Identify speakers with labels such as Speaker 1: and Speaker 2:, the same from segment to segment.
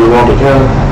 Speaker 1: we want to come?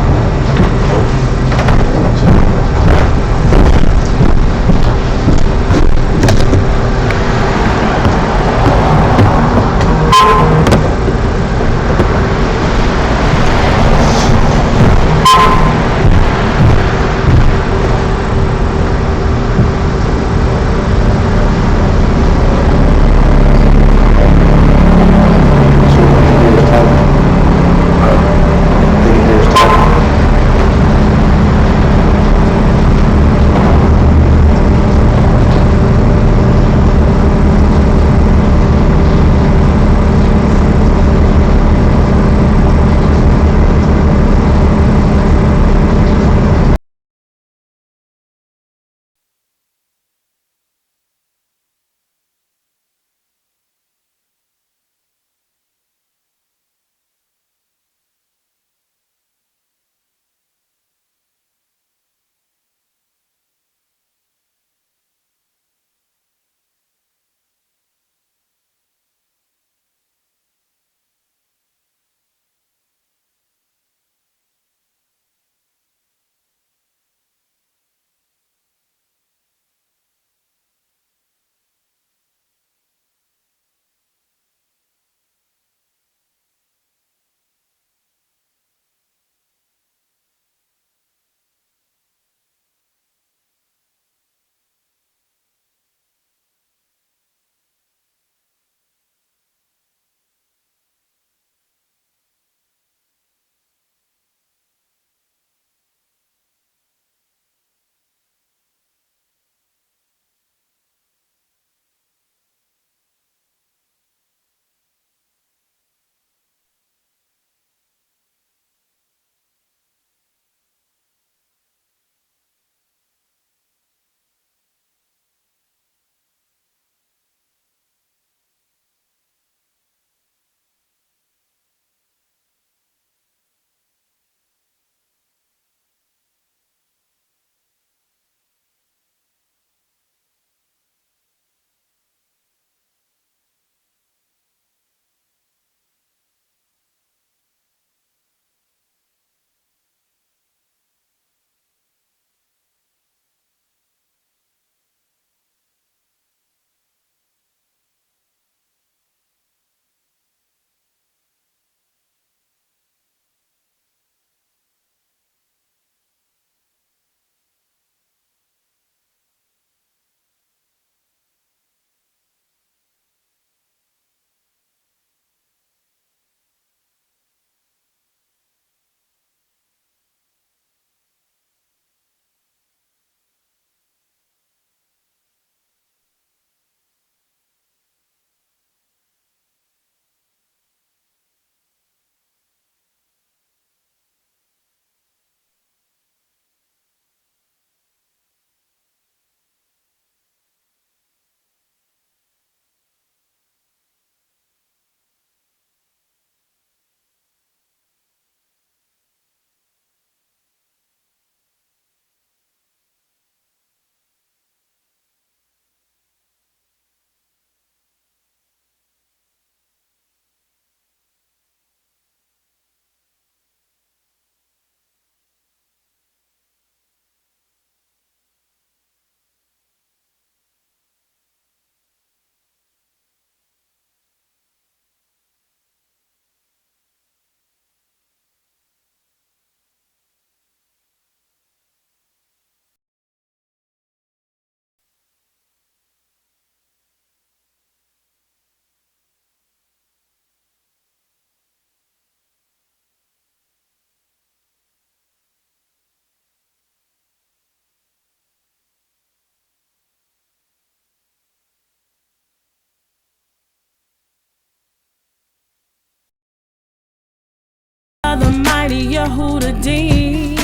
Speaker 2: The mighty Yehudim,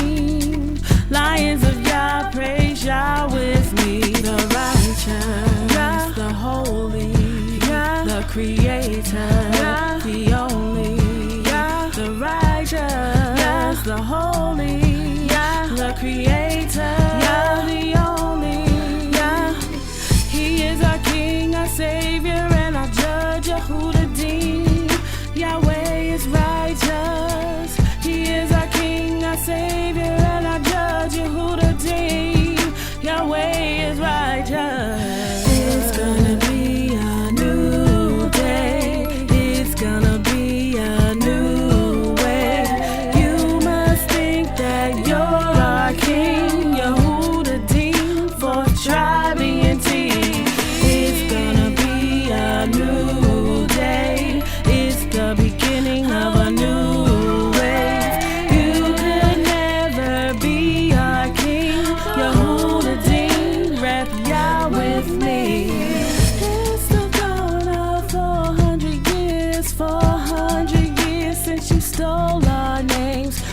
Speaker 2: lions of Yah, praise Yah with me. The righteous, Yah, the holy, Yah, the creator, Yah, the only, Yah, the righteous, Yah, the holy, Yah, the creator, Yah, the only, Yah. He is our King, our Savior, and our Judge, Yehudim. Yahweh is righteous. He is our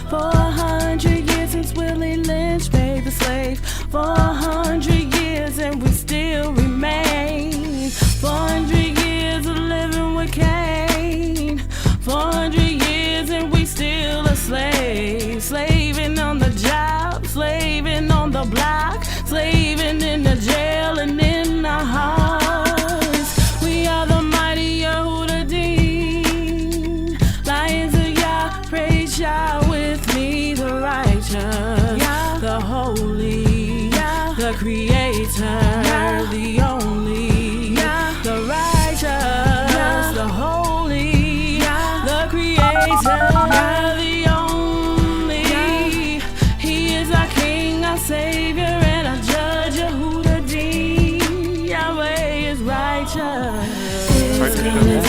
Speaker 2: 400 years since Willie Lynch made the slave. 400 years and we still remain. 400 years of living with Cain. 400 years and we still a slave. Slaving on the job, slaving on the block, slaving in the jail and in our hearts. We are the mighty YAH'S Lions of Yah, praise Yah with me, the righteous, Yah, the holy, Yah, the creator, Yah, the only, Yah, the righteous, Yah, the holy, Yah, the creator, Yah, the only. He is our King, our Savior, and our Judge, YAH'S Yahweh is righteous.
Speaker 1: So it appears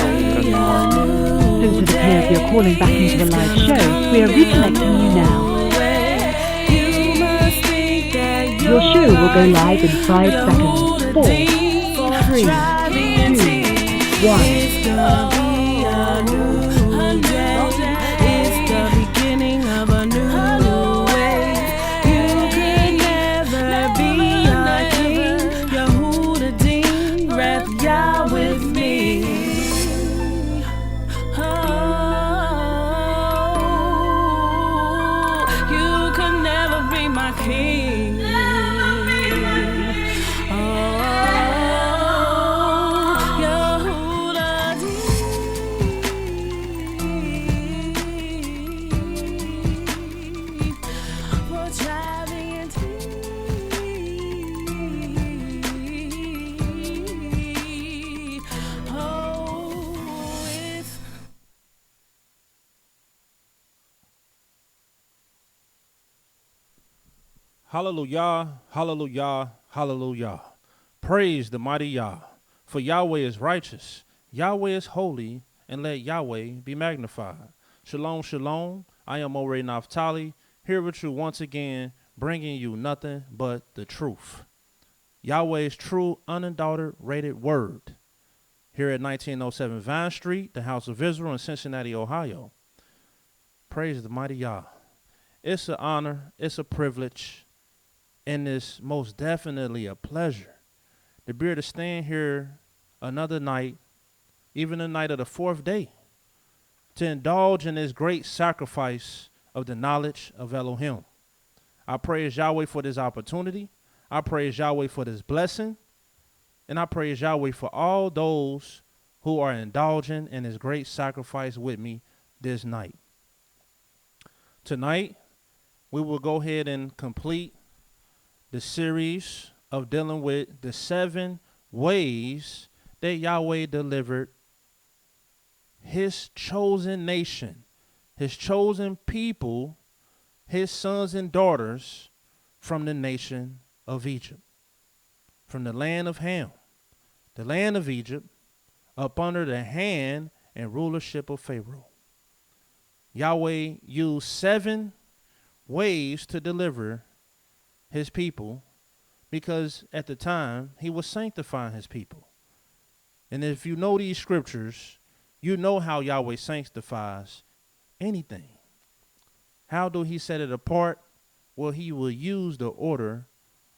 Speaker 1: you're calling back into the live show. We are reconnecting you now. Your show will go live in 5 seconds. 4, 3, 2, 1.
Speaker 2: It's the beginning of a new way. You could never be our king. YAH'S, rap Yah with me. You could never be my king.
Speaker 3: Hallelujah, hallelujah, hallelujah. Praise the mighty Yah. For Yahweh is righteous, Yahweh is holy, and let Yahweh be magnified. Shalom, shalom. I am Mowreh Napthtali, here with you once again, bringing you nothing but the truth. Yahweh's true, unadulterated word. Here at 1907 Vine Street, the House of Israel in Cincinnati, Ohio. Praise the mighty Yah. It's an honor, it's a privilege, and it's most definitely a pleasure to be able to stand here another night, even the night of the 4th day, to indulge in this great sacrifice of the knowledge of Elohim. I praise Yahweh for this opportunity. I praise Yahweh for this blessing. And I praise Yahweh for all those who are indulging in this great sacrifice with me this night. Tonight, we will go ahead and complete the series of dealing with the 7 ways that Yahweh delivered his chosen nation, his chosen people, his sons and daughters from the nation of Egypt, from the land of Ham, the land of Egypt, up under the hand and rulership of Pharaoh. Yahweh used 7 ways to deliver his people, because at the time he was sanctifying his people. And if you know these scriptures, you know how Yahweh sanctifies anything. How do he set it apart? Well, he will use the order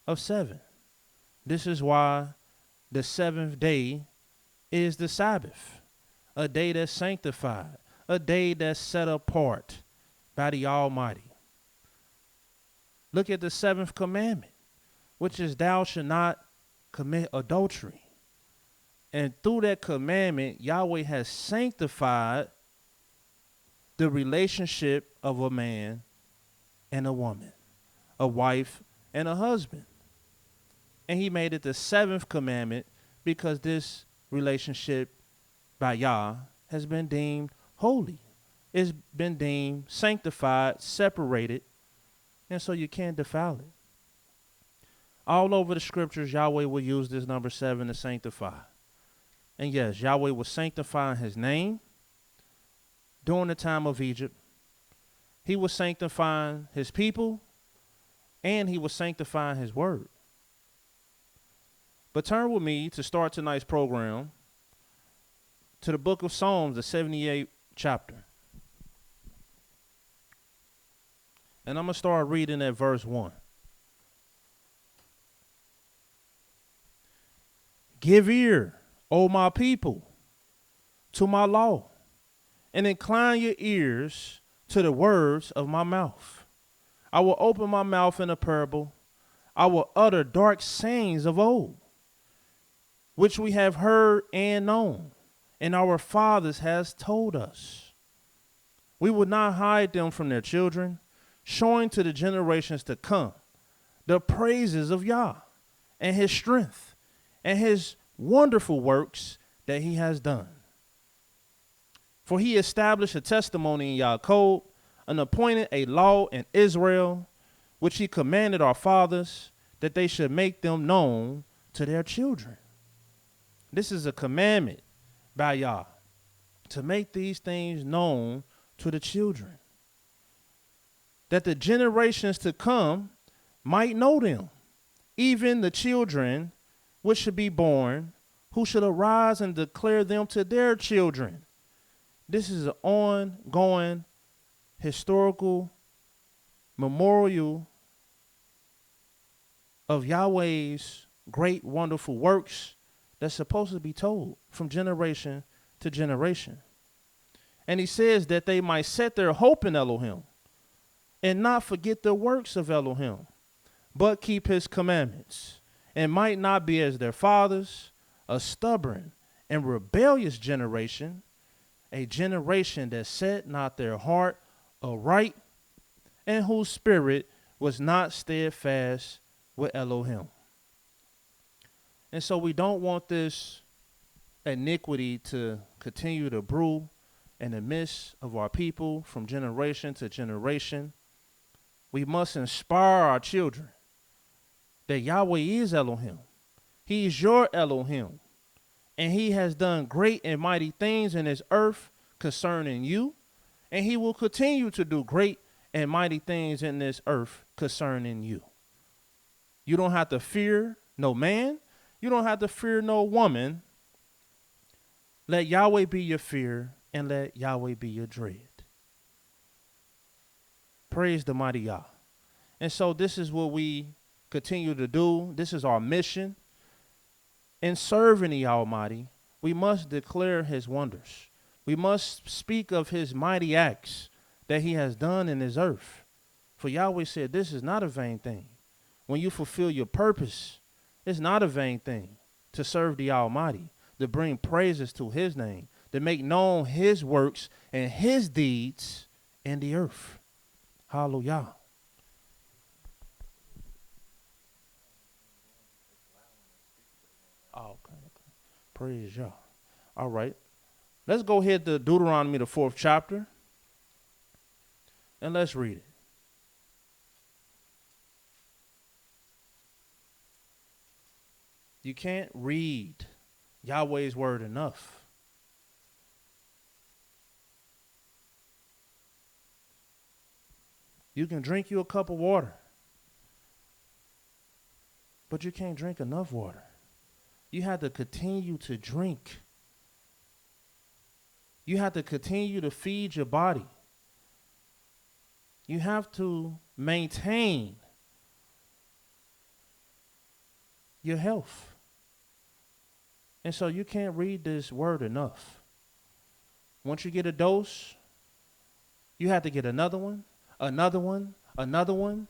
Speaker 3: of 7. This is why the 7th day is the Sabbath, a day that's sanctified, a day that's set apart by the Almighty. Look at the 7th commandment, which is thou shalt not commit adultery. And through that commandment, Yahweh has sanctified the relationship of a man and a woman, a wife and a husband. And he made it the 7th commandment because this relationship by Yah has been deemed holy. It's been deemed sanctified, separated, and so you can't defile it. All over the scriptures, Yahweh will use this number 7 to sanctify. And yes, Yahweh was sanctifying his name during the time of Egypt. He was sanctifying his people, and he was sanctifying his word. But turn with me to start tonight's program to the book of Psalms, the 78th chapter. And I'm going to start reading at verse 1. Give ear, O my people, to my law, and incline your ears to the words of my mouth. I will open my mouth in a parable. I will utter dark sayings of old, which we have heard and known, and our fathers has told us. We will not hide them from their children, showing to the generations to come the praises of Yah and his strength and his wonderful works that he has done. For he established a testimony in Yaakov and appointed a law in Israel, which he commanded our fathers, that they should make them known to their children. This is a commandment by Yah, to make these things known to the children, that the generations to come might know them, even the children which should be born, who should arise and declare them to their children. This is an ongoing historical memorial of Yahweh's great, wonderful works that's supposed to be told from generation to generation. And he says that they might set their hope in Elohim and not forget the works of Elohim, but keep his commandments, and might not be as their fathers, a stubborn and rebellious generation, a generation that set not their heart aright, and whose spirit was not steadfast with Elohim. And so we don't want this iniquity to continue to brew in the midst of our people from generation to generation. We must inspire our children that Yahweh is Elohim. He is your Elohim. And he has done great and mighty things in his earth concerning you. And he will continue to do great and mighty things in this earth concerning you. You don't have to fear no man. You don't have to fear no woman. Let Yahweh be your fear, and let Yahweh be your dread. Praise the mighty Yah. And so this is what we continue to do. This is our mission. In serving the Almighty, we must declare his wonders. We must speak of his mighty acts that he has done in his earth. For Yahweh said, this is not a vain thing. When you fulfill your purpose, it's not a vain thing to serve the Almighty, to bring praises to his name, to make known his works and his deeds in the earth. Hallelujah. Oh, okay. Praise Yah. All right. Let's go ahead to Deuteronomy, the 4th chapter, and let's read it. You can't read Yahweh's word enough. You can drink you a cup of water, but you can't drink enough water. You have to continue to drink. You have to continue to feed your body. You have to maintain your health. And so you can't read this word enough. Once you get a dose, you have to get another one, another one, another one,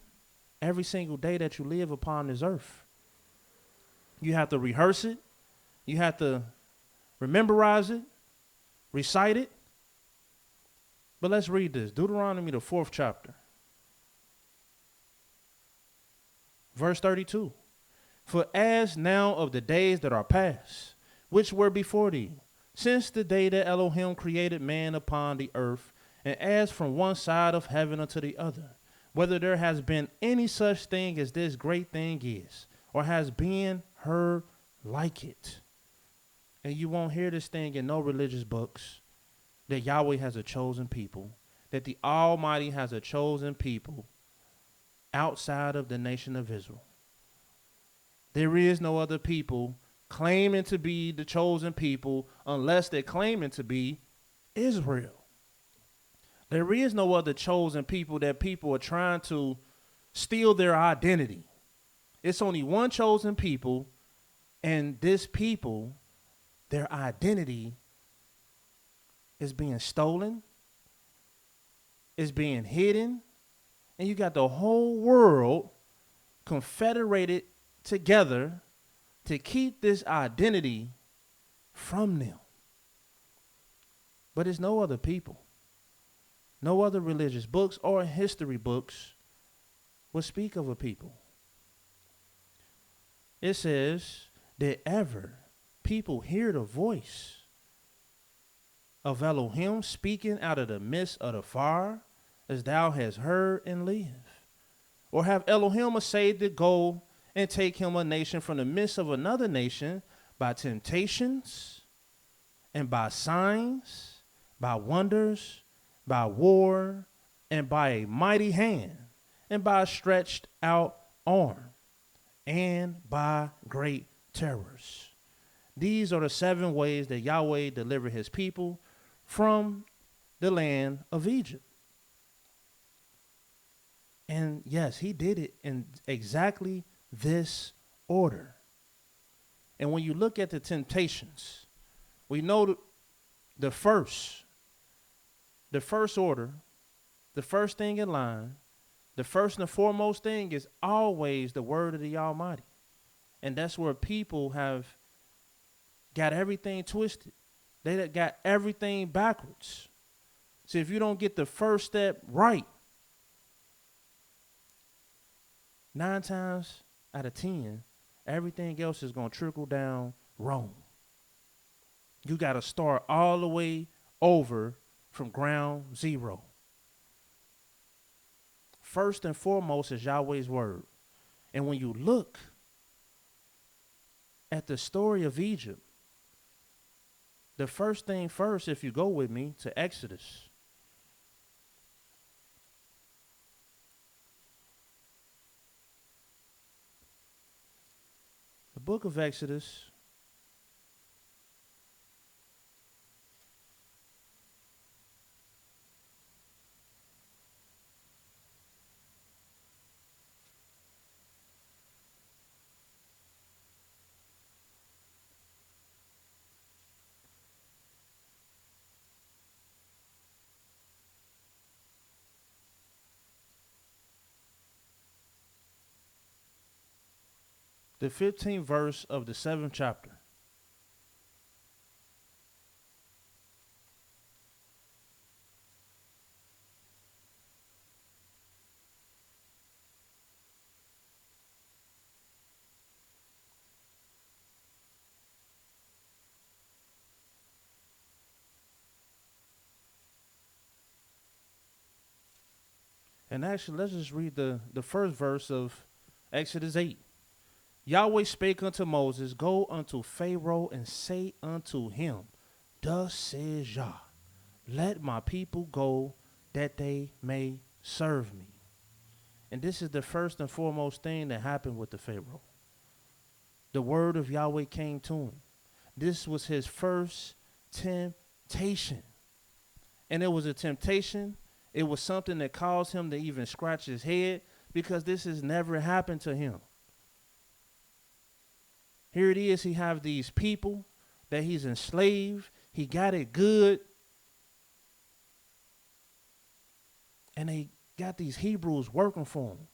Speaker 3: every single day that you live upon this earth. You have to rehearse it. You have to memorize it, recite it. But let's read this. Deuteronomy, the 4th chapter. Verse 32. For as now of the days that are past, which were before thee, since the day that Elohim created man upon the earth, and as from one side of heaven unto the other, whether there has been any such thing as this great thing is, or has been heard like it. And you won't hear this thing in no religious books, that Yahweh has a chosen people, that the Almighty has a chosen people outside of the nation of Israel. There is no other people claiming to be the chosen people unless they're claiming to be Israel. There is no other chosen people that people are trying to steal their identity. It's only one chosen people, and this people, their identity is being stolen, is being hidden, and you got the whole world confederated together to keep this identity from them. But it's no other people. No other religious books or history books will speak of a people. It says, did ever people hear the voice of Elohim speaking out of the midst of the fire, as thou hast heard and live? Or have Elohim essayed to go and take him a nation from the midst of another nation by temptations and by signs, by wonders, by war, and by a mighty hand, and by a stretched out arm, and by great terrors? These are the 7 ways that Yahweh delivered his people from the land of Egypt. And yes, he did it in exactly this order. And when you look at the temptations, we know the first order, the first thing in line, the first and foremost thing is always the word of the Almighty. And that's where people have got everything twisted. They got everything backwards. See, if you don't get the first step right, 9 times out of 10, everything else is going to trickle down wrong. You got to start all the way over from ground zero. First and foremost is Yahweh's word. And when you look at the story of Egypt, the first thing first, if you go with me to Exodus, the book of Exodus, the 15th verse of the 7th chapter. And actually, let's just read the first verse of Exodus 8. Yahweh spake unto Moses, go unto Pharaoh and say unto him, thus says Yah, let my people go that they may serve me. And this is the first and foremost thing that happened with the Pharaoh. The word of Yahweh came to him. This was his first temptation. And it was a temptation. It was something that caused him to even scratch his head, because this has never happened to him. Here it is, he have these people that he's enslaved. He got it good. And they got these Hebrews working for him,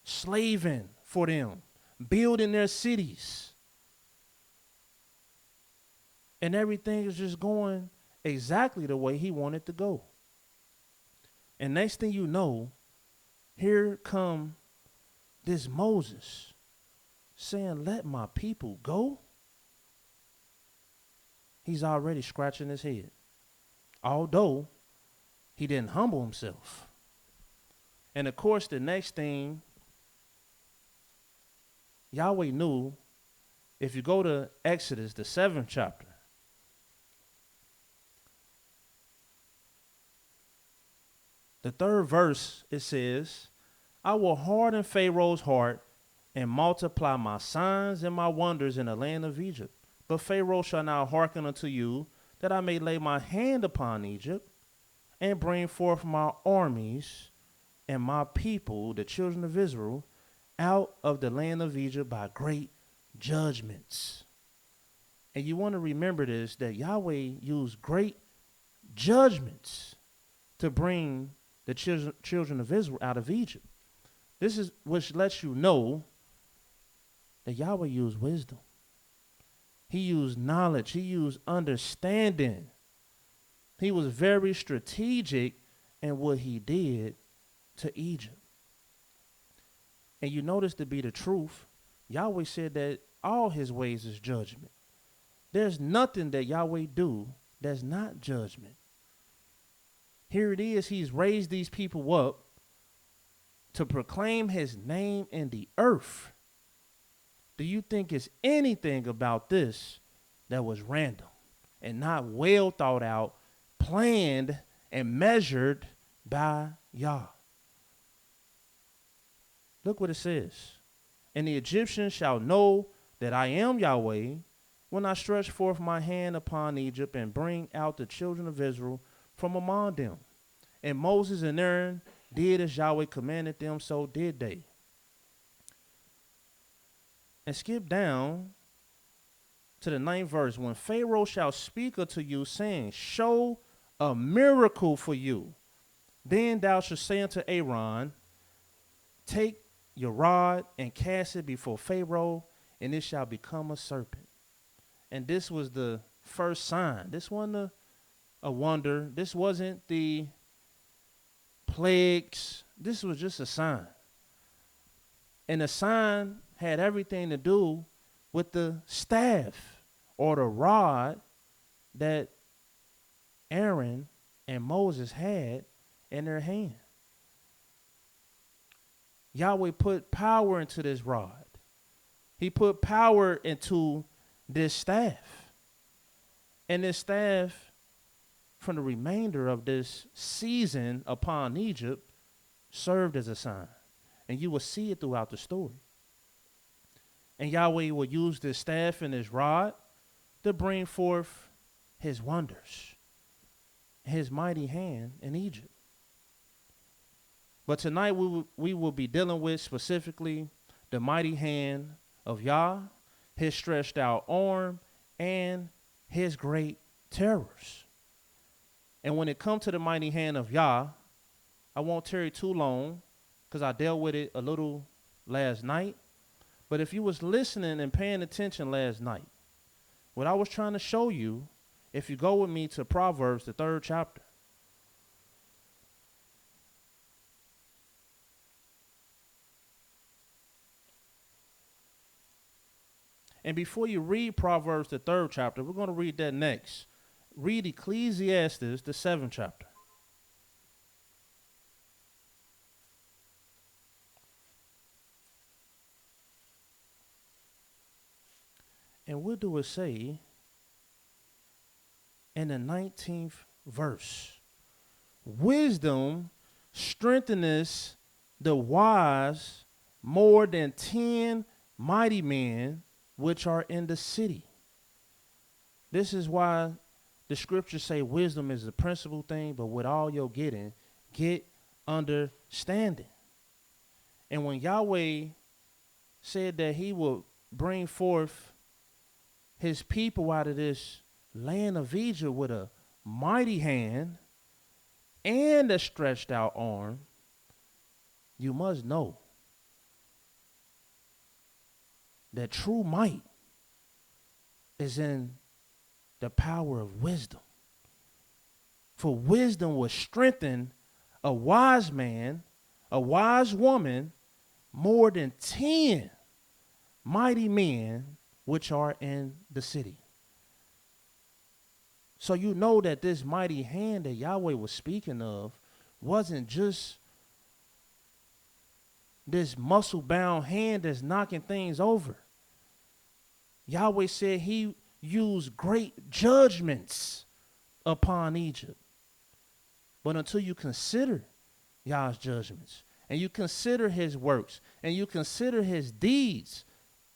Speaker 3: slaving for them, building their cities. And everything is just going exactly the way he wanted to go. And next thing you know, here come this Moses saying, let my people go. He's already scratching his head, although he didn't humble himself. And of course, the next thing, Yahweh knew, if you go to Exodus, the 7th chapter, the 3rd verse, it says, I will harden Pharaoh's heart and multiply my signs and my wonders in the land of Egypt. But Pharaoh shall not hearken unto you, that I may lay my hand upon Egypt and bring forth my armies and my people, the children of Israel, out of the land of Egypt by great judgments. And you want to remember this, that Yahweh used great judgments to bring the children of Israel out of Egypt. This is which lets you know that Yahweh used wisdom. He used knowledge. He used understanding. He was very strategic in what he did to Egypt. And you notice to be the truth, Yahweh said that all his ways is judgment. There's nothing that Yahweh do that's not judgment. Here it is, he's raised these people up to proclaim his name in the earth. Do you think it's anything about this that was random and not well thought out, planned, and measured by Yah? Look what it says. And the Egyptians shall know that I am Yahweh when I stretch forth my hand upon Egypt and bring out the children of Israel from among them. And Moses and Aaron did as Yahweh commanded them, so did they. And skip down to the 9th verse. When Pharaoh shall speak unto you, saying, show a miracle for you, then thou shalt say unto Aaron, take your rod and cast it before Pharaoh, and it shall become a serpent. And this was the first sign. This wasn't a wonder. This wasn't the plagues. This was just a sign. And the sign had everything to do with the staff or the rod that Aaron and Moses had in their hand. Yahweh put power into this rod. He put power into this staff. And this staff, from the remainder of this season upon Egypt, served as a sign. And you will see it throughout the story. And Yahweh will use this staff and this rod to bring forth his wonders, his mighty hand in Egypt. But tonight we will be dealing with specifically the mighty hand of Yah, his stretched out arm, and his great terrors. And when it comes to the mighty hand of Yah, I won't tarry too long because I dealt with it a little last night. But if you was listening and paying attention last night, what I was trying to show you, if you go with me to Proverbs, the 3rd chapter, and before you read Proverbs, the 3rd chapter, we're going to read that next. Read Ecclesiastes, the 7th chapter. And what do it say in the 19th verse? Wisdom strengtheneth the wise more than 10 mighty men which are in the city. This is why the scriptures say wisdom is the principal thing, but with all you're getting, get understanding. And when Yahweh said that he will bring forth his people out of this land of Egypt with a mighty hand and a stretched out arm, you must know that true might is in the power of wisdom. For wisdom will strengthen a wise man, a wise woman, more than 10 mighty men which are in the city. So you know that this mighty hand that Yahweh was speaking of wasn't just this muscle-bound hand that's knocking things over. Yahweh said he used great judgments upon Egypt. But until you consider Yah's judgments, and you consider his works, and you consider his deeds,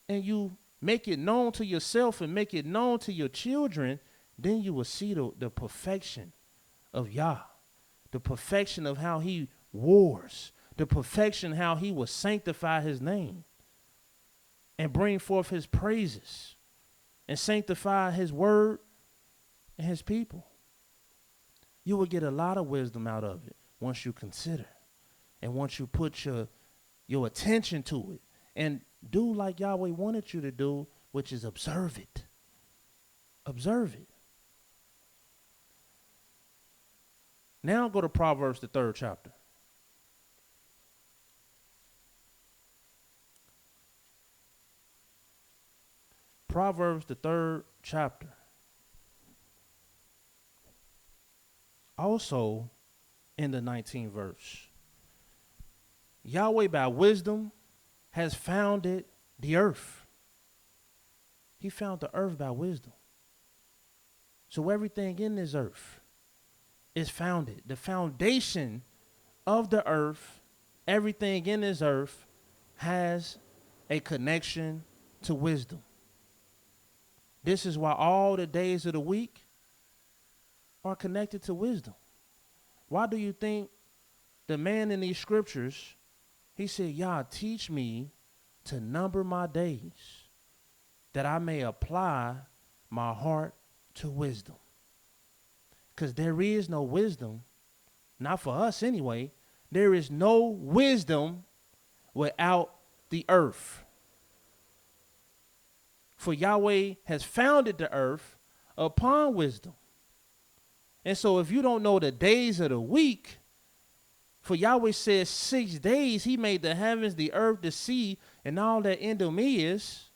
Speaker 3: and you make it known to yourself and make it known to your children, then you will see the perfection of Yah, the perfection of how he wars, the perfection how he will sanctify his name and bring forth his praises and sanctify his word and his people. You will get a lot of wisdom out of it once you consider and once you put your attention to it and do like Yahweh wanted you to do, which is observe it. Observe it. Now go to Proverbs, the 3rd chapter. Proverbs, the 3rd chapter. Also in the 19th verse. Yahweh by wisdom has founded the earth. He found the earth by wisdom. So everything in this earth is founded. The foundation of the earth, everything in this earth has a connection to wisdom. This is why all the days of the week are connected to wisdom. Why do you think the man in these scriptures, he said, Yah, teach me to number my days that I may apply my heart to wisdom? Because there is no wisdom, not for us anyway, there is no wisdom without the earth. For Yahweh has founded the earth upon wisdom. And so if you don't know the days of the week, for Yahweh says 6 days he made the heavens, the earth, the sea, and all that in them is.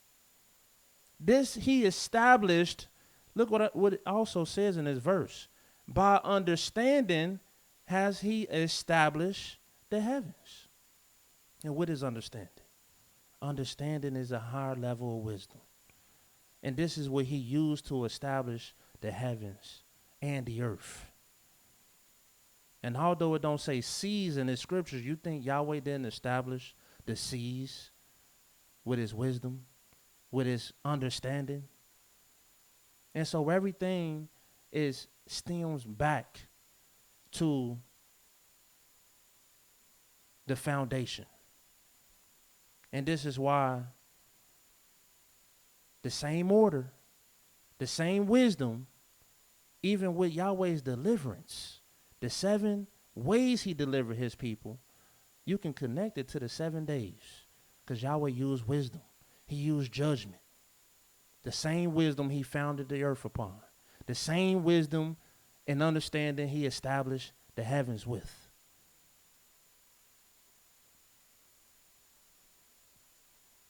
Speaker 3: This he established. Look what it also says in this verse. By understanding has he established the heavens. And what is understanding? Understanding is a higher level of wisdom. And this is what he used to establish the heavens and the earth. And although it don't say seas in the scriptures, you think Yahweh didn't establish the seas with his wisdom, with his understanding? And so everything stems back to the foundation. And this is why the same order, the same wisdom, even with Yahweh's deliverance, the 7 ways he delivered his people, you can connect it to the 7 days because Yahweh used wisdom. He used judgment. The same wisdom he founded the earth upon. The same wisdom and understanding he established the heavens with.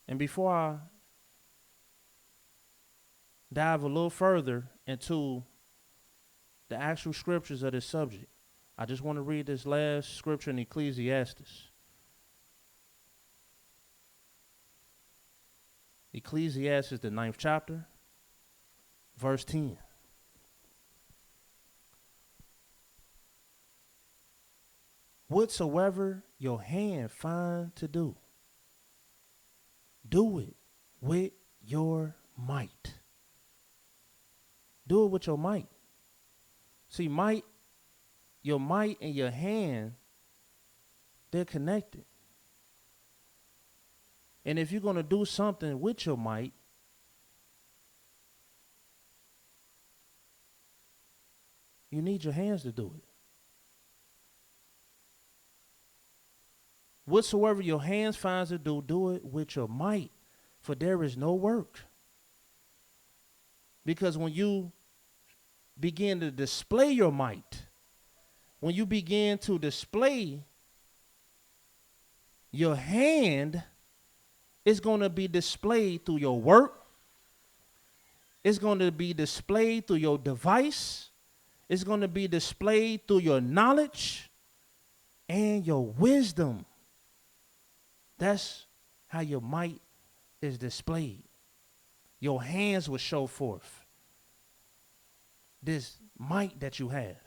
Speaker 3: And before I dive a little further into the actual scriptures of this subject, I just want to read this last scripture in Ecclesiastes. Ecclesiastes, the 9th chapter, verse 10. Whatsoever your hand find to do, do it with your might. Do it with your might. See, your might and your hand, they're connected. And if you're going to do something with your might, you need your hands to do it. Whatsoever your hands finds to do, do it with your might, for there is no work. Because when you begin to display your might, when you begin to display your hand, it's going to be displayed through your work. It's going to be displayed through your device. It's going to be displayed through your knowledge and your wisdom. That's how your might is displayed. Your hands will show forth this might that you have.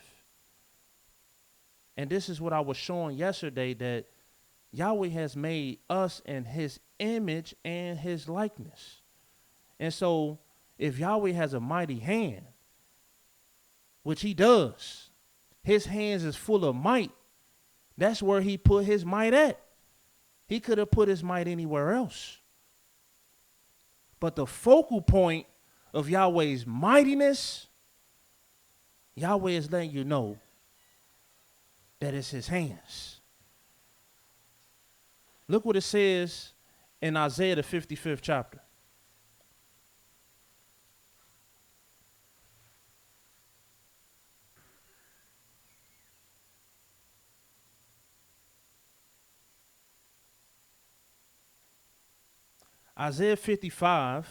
Speaker 3: And this is what I was showing yesterday, that Yahweh has made us in his image and his likeness. And so if Yahweh has a mighty hand, which he does. His hands is full of might. That's where he put his might at. He could have put his might anywhere else. But the focal point of Yahweh's mightiness, Yahweh is letting you know that it's his hands. Look what it says in Isaiah the 55th chapter. Isaiah 59,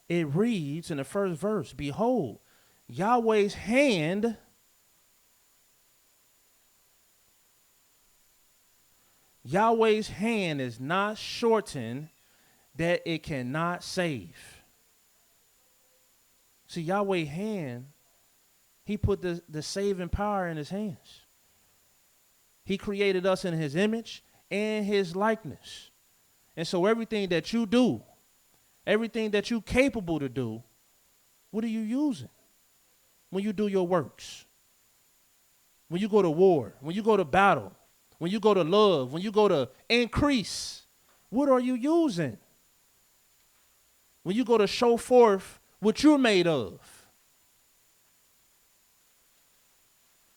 Speaker 3: it reads in the first verse, behold, Yahweh's hand is not shortened that it cannot save. See, Yahweh's hand, he put the saving power in his hands. He created us in his image and his likeness. And so everything that you do, everything that you're capable to do, what are you using when you do your works? When you go to war, when you go to battle, when you go to love, when you go to increase, what are you using? When you go to show forth what you're made of,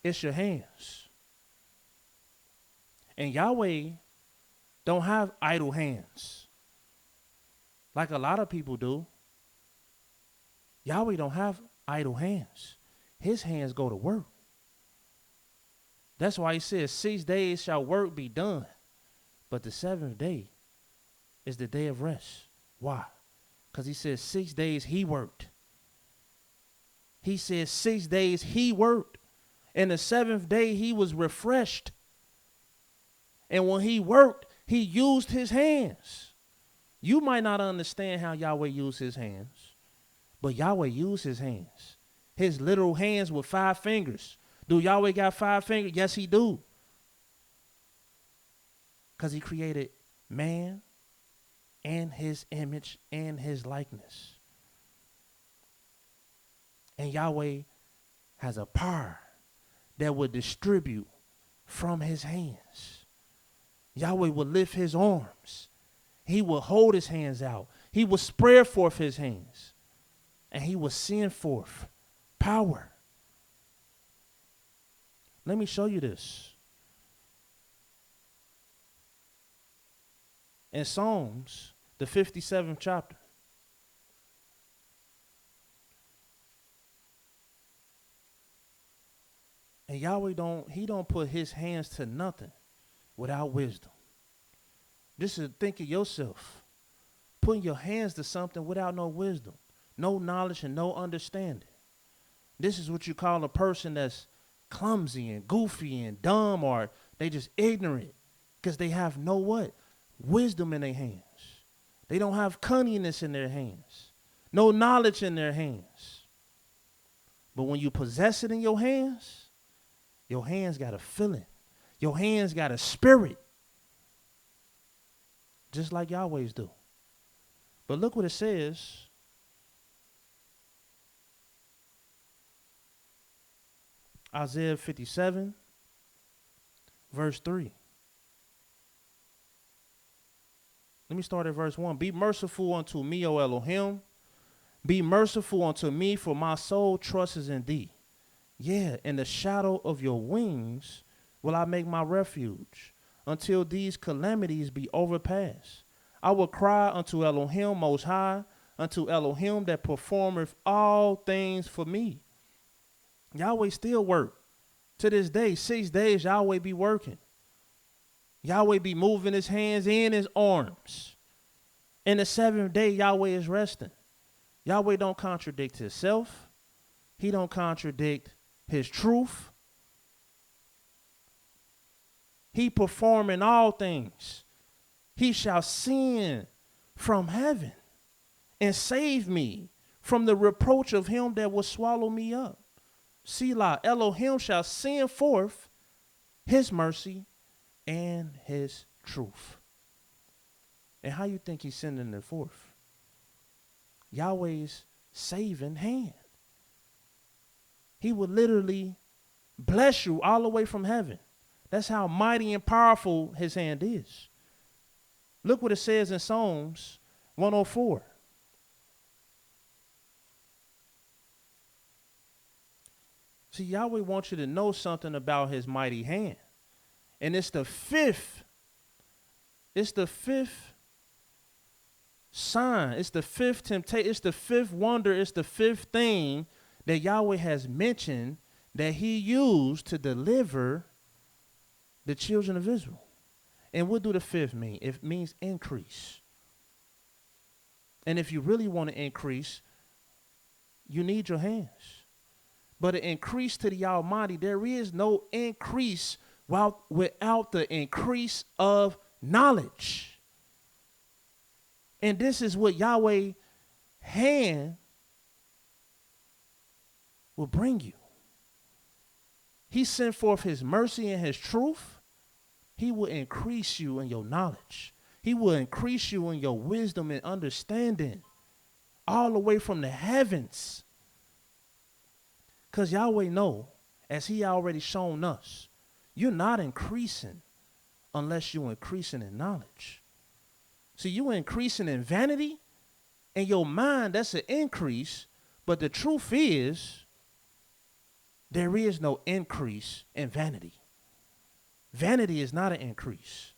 Speaker 3: it's your hands. And Yahweh don't have idle hands like a lot of people do. Yahweh don't have idle hands. His hands go to work. That's why he says 6 days shall work be done, but the seventh day is the day of rest. Why? Because he says 6 days he worked. He says 6 days he worked. And the seventh day he was refreshed. And when he worked, he used his hands. You might not understand how Yahweh used his hands, but Yahweh used his hands. His literal hands with 5 fingers. Do Yahweh got 5 fingers? Yes, he do. Because he created man and his image and his likeness. And Yahweh has a power that would distribute from his hands. Yahweh will lift his arms. He will hold his hands out. He will spread forth his hands. And he will send forth power. Let me show you this. In Psalms, the 57th chapter. And Yahweh don't put his hands to nothing without wisdom. Just to think of yourself, putting your hands to something without no wisdom, no knowledge and no understanding. This is what you call a person that's clumsy and goofy and dumb, or they just ignorant because they have no what? Wisdom in their hands. They don't have cunningness in their hands, no knowledge in their hands. But when you possess it in your hands got a feeling. Your hands got a spirit. Just like Yahweh's do. But look what it says. Isaiah 57, verse 3. Let me start at verse 1. Be merciful unto me, O Elohim. Be merciful unto me, for my soul trusts in thee. Yeah, in the shadow of your wings will I make my refuge, until these calamities be overpassed. I will cry unto Elohim Most High, unto Elohim that performeth all things for me. Yahweh still work. To this day, 6 days, Yahweh be working. Yahweh be moving his hands and his arms. In the seventh day, Yahweh is resting. Yahweh don't contradict himself. He don't contradict his truth. He performing all things. He shall send from heaven and save me from the reproach of him that will swallow me up. Selah, Elohim shall send forth his mercy and his truth. And how you think he's sending it forth? Yahweh's saving hand. He will literally bless you all the way from heaven. That's how mighty and powerful his hand is. Look what it says in Psalms 104. See, Yahweh wants you to know something about his mighty hand. And it's the fifth sign. It's the fifth temptation. It's the fifth wonder. It's the fifth thing that Yahweh has mentioned that he used to deliver the children of Israel. And what do the fifth mean? It means increase. And if you really want to increase, you need your hands. But an increase to the Almighty, there is no increase without the increase of knowledge. And this is what Yahweh's hand will bring you. He sent forth his mercy and his truth. He will increase you in your knowledge. He will increase you in your wisdom and understanding all the way from the heavens. Because Yahweh know, as he already shown us, you're not increasing unless you're increasing in knowledge. See, you're increasing in vanity. In your mind, that's an increase. But the truth is, there is no increase in vanity. Vanity is not an increase.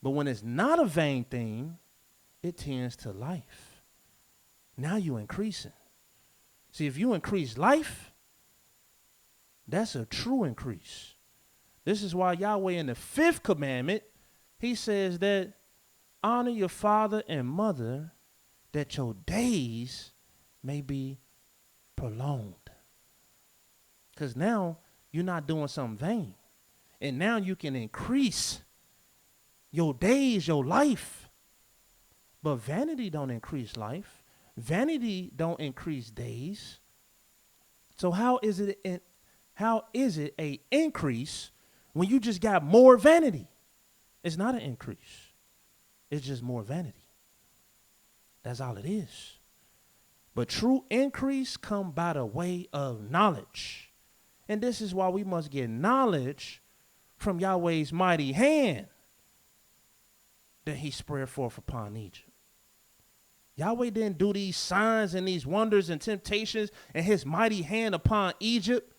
Speaker 3: But when it's not a vain thing, it tends to life. Now you're increasing. See, if you increase life, that's a true increase. This is why Yahweh in the fifth commandment, he says that honor your father and mother that your days may be prolonged. Because now you're not doing something vain. And now you can increase your days, your life. But vanity don't increase life. Vanity don't increase days. So how is it a increase when you just got more vanity? It's not an increase. It's just more vanity. That's all it is. But true increase come by the way of knowledge. And this is why we must get knowledge from Yahweh's mighty hand that he spread forth upon Egypt. Yahweh didn't do these signs and these wonders and temptations and his mighty hand upon Egypt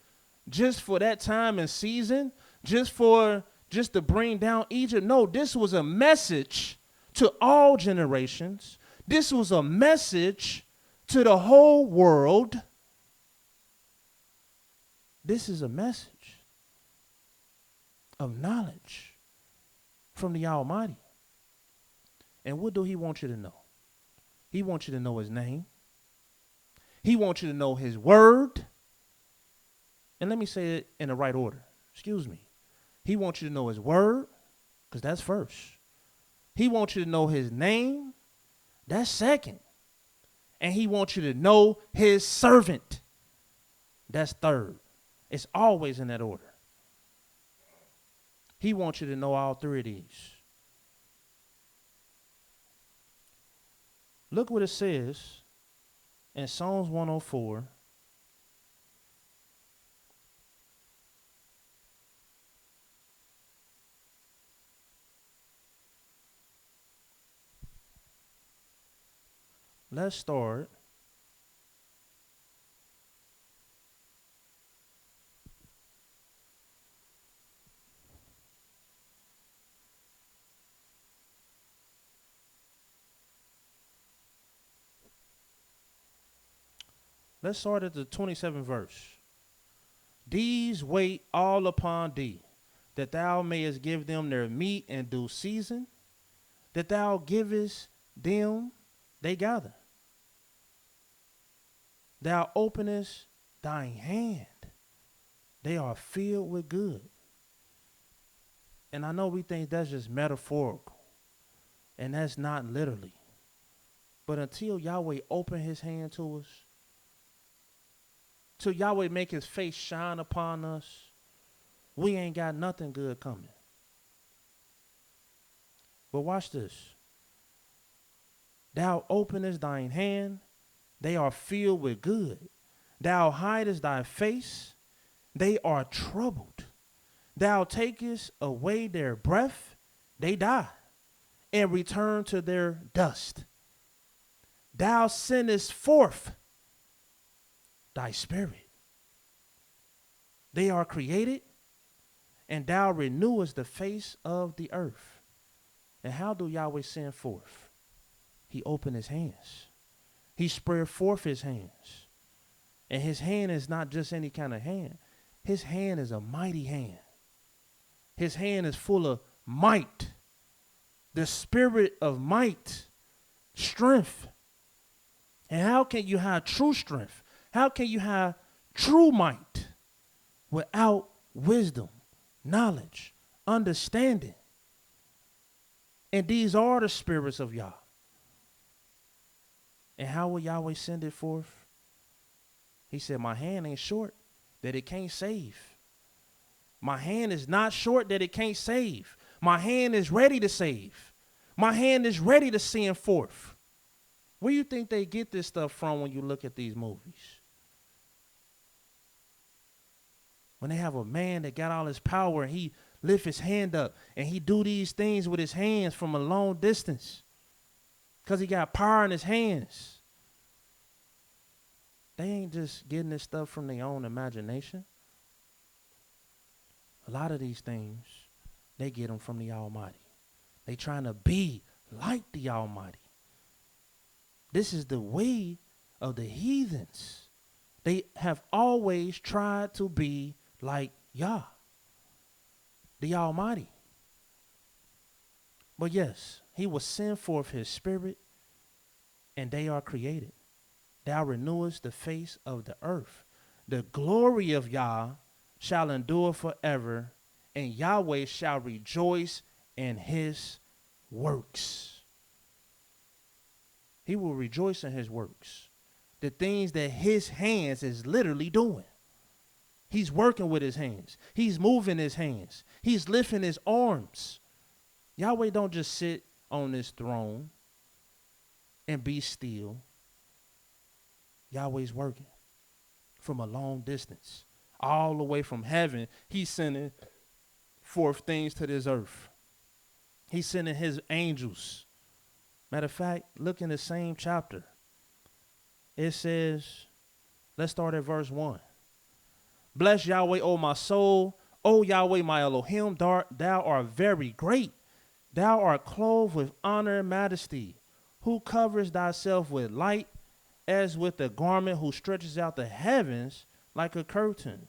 Speaker 3: just for that time and season, just to bring down Egypt. No, this was a message to all generations. This was a message to the whole world. This is a message of knowledge from the Almighty. And what do he want you to know? He wants you to know his name. He wants you to know his word. And let me say it in the right order. Excuse me. He wants you to know his word, because that's first. He wants you to know his name. That's second. And he wants you to know his servant. That's third. It's always in that order. He wants you to know all three of these. Look what it says in Psalms 104. Let's start at the 27th verse. These wait all upon thee, that thou mayest give them their meat in due season, that thou givest them, they gather. Thou openest thine hand, they are filled with good. And I know we think that's just metaphorical, and that's not literally. But until Yahweh open his hand to us, till Yahweh make his face shine upon us, we ain't got nothing good coming. But watch this. Thou openest thine hand, they are filled with good. Thou hidest thy face, they are troubled. Thou takest away their breath, they die, and return to their dust. Thou sendest forth thy spirit. They are created, and thou renewest the face of the earth. And how do Yahweh send forth? He opened his hands. He spread forth his hands. And his hand is not just any kind of hand. His hand is a mighty hand. His hand is full of might. The spirit of might, strength. And how can you have true strength? How can you have true might without wisdom, knowledge, understanding? And these are the spirits of Yah. And how will Yahweh send it forth? He said, my hand ain't short that it can't save. My hand is not short that it can't save. My hand is ready to save. My hand is ready to send forth. Where do you think they get this stuff from when you look at these movies? When they have a man that got all his power and he lift his hand up and he do these things with his hands from a long distance because he got power in his hands. They ain't just getting this stuff from their own imagination. A lot of these things, they get them from the Almighty. They trying to be like the Almighty. This is the way of the heathens. They have always tried to be like Yah, the Almighty. But yes, he will send forth his spirit, and they are created. Thou renewest the face of the earth. The glory of Yah shall endure forever, and Yahweh shall rejoice in his works. He will rejoice in his works. The things that his hands is literally doing. He's working with his hands. He's moving his hands. He's lifting his arms. Yahweh don't just sit on this throne and be still. Yahweh's working from a long distance. All the way from heaven, he's sending forth things to this earth. He's sending his angels. Matter of fact, look in the same chapter. It says, let's start at verse 1. Bless Yahweh, O my soul. O Yahweh, my Elohim, thou art very great. Thou art clothed with honor and majesty, who covers thyself with light as with a garment, who stretches out the heavens like a curtain,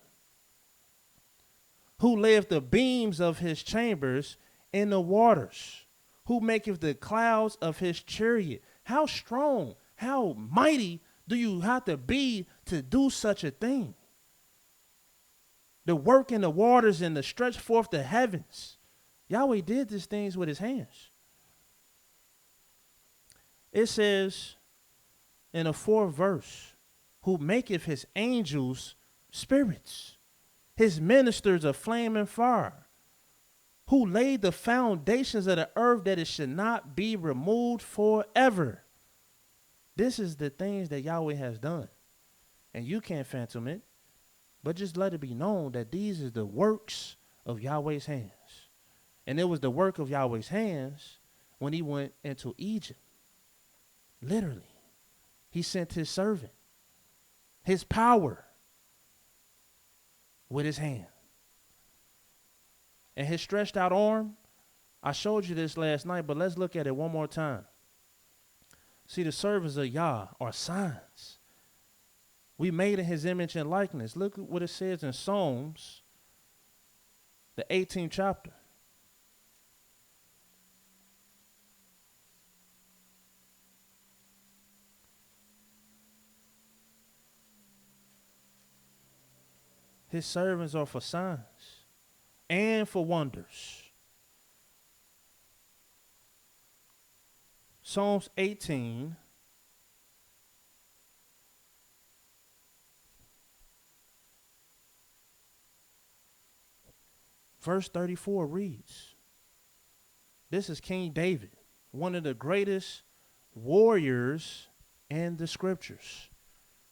Speaker 3: who layeth the beams of his chambers in the waters, who maketh the clouds of his chariot. How strong, how mighty do you have to be to do such a thing? The work in the waters and the stretch forth the heavens. Yahweh did these things with his hands. It says in the 4th verse, who maketh his angels spirits, his ministers a flame and fire, who laid the foundations of the earth that it should not be removed forever. This is the things that Yahweh has done. And you can't phantom it, but just let it be known that these are the works of Yahweh's hands. And it was the work of Yahweh's hands when he went into Egypt. Literally, he sent his servant, his power, with his hand. And his stretched out arm, I showed you this last night, but let's look at it one more time. See, the servants of Yah are signs. We made in his image and likeness. Look at what it says in Psalms, the 18th chapter. His servants are for signs and for wonders. Psalms 18, verse 34 reads, this is King David, one of the greatest warriors in the scriptures.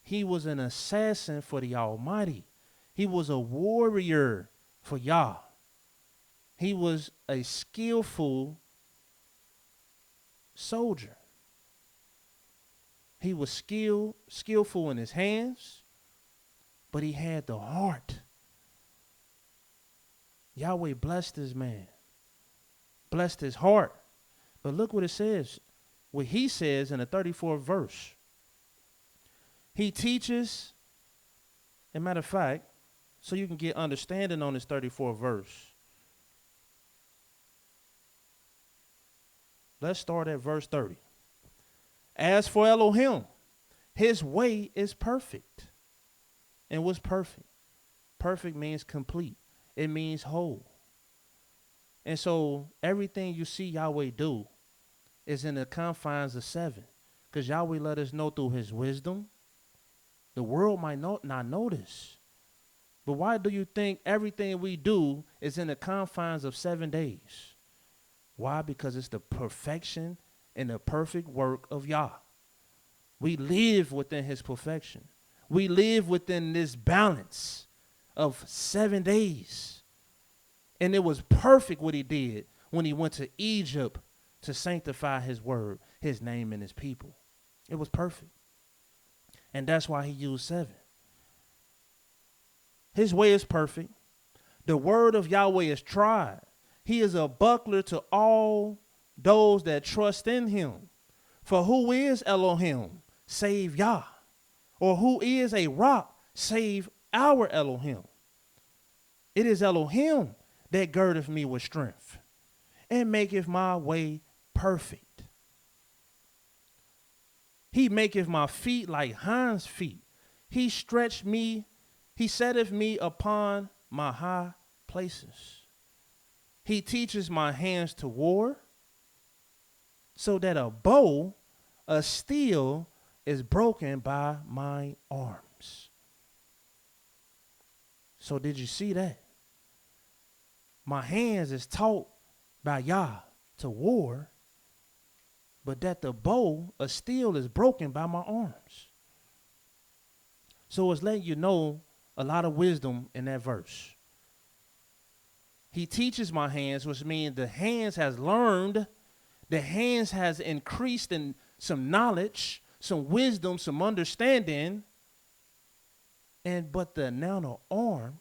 Speaker 3: He was an assassin for the Almighty. He was a warrior for Yah. He was a skillful soldier. He was skillful in his hands, but he had the heart. Yahweh blessed this man, blessed his heart. But look what it says, what he says in the 34th verse. He teaches, as a matter of fact, so you can get understanding on this 34th verse. Let's start at verse 30. As for Elohim, his way is perfect. And what's perfect? Perfect means complete. It means whole. And so everything you see Yahweh do is in the confines of 7. Because Yahweh let us know through his wisdom. The world might not know this. But why do you think everything we do is in the confines of 7 days? Why? Because it's the perfection and the perfect work of Yah. We live within his perfection. We live within this balance of 7 days. And it was perfect what he did when he went to Egypt to sanctify his word, his name, and his people. It was perfect. And that's why he used 7. His way is perfect. The word of Yahweh is tried. He is a buckler to all those that trust in him. For who is Elohim, save Yah? Or who is a rock, save our Elohim? It is Elohim that girdeth me with strength, and maketh my way perfect. He maketh my feet like hinds' feet. He stretched me, he setteth me upon my high places. He teaches my hands to war, so that a bow, a steel, is broken by my arms. So did you see that? My hands is taught by Yah to war, but that the bow, a steel, is broken by my arms. So it's letting you know a lot of wisdom in that verse. He teaches my hands, which means the hands has learned, the hands has increased in some knowledge, some wisdom, some understanding, but now the arm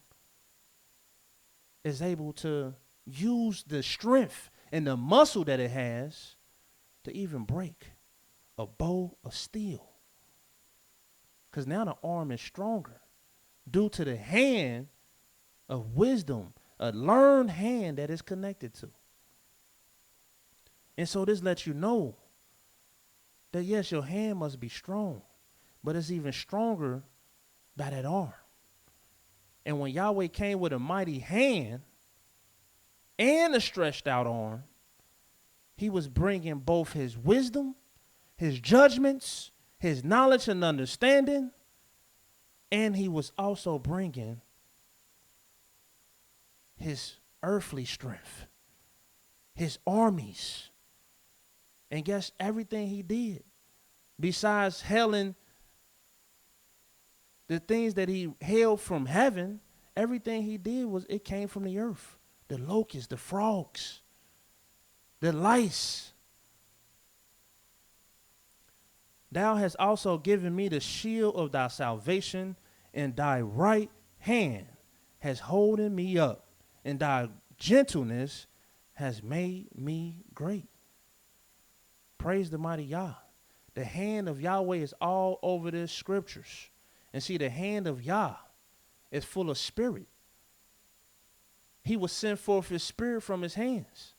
Speaker 3: is able to use the strength and the muscle that it has to even break a bow of steel. Because now the arm is stronger due to the hand of wisdom, a learned hand that is connected to. And so this lets you know that yes, your hand must be strong, but it's even stronger by that arm. And when Yahweh came with a mighty hand and a stretched out arm, he was bringing both his wisdom, his judgments, his knowledge and understanding, and he was also bringing his earthly strength, his armies. And guess everything he did, besides hailing the things that he hailed from heaven, everything he did it came from the earth. The locusts, the frogs, the lice. Thou hast also given me the shield of thy salvation, and thy right hand has holden me up, and thy gentleness has made me great. Praise the mighty Yah. The hand of Yahweh is all over the scriptures. And see, the hand of Yah is full of spirit. He will send forth his spirit from his hands.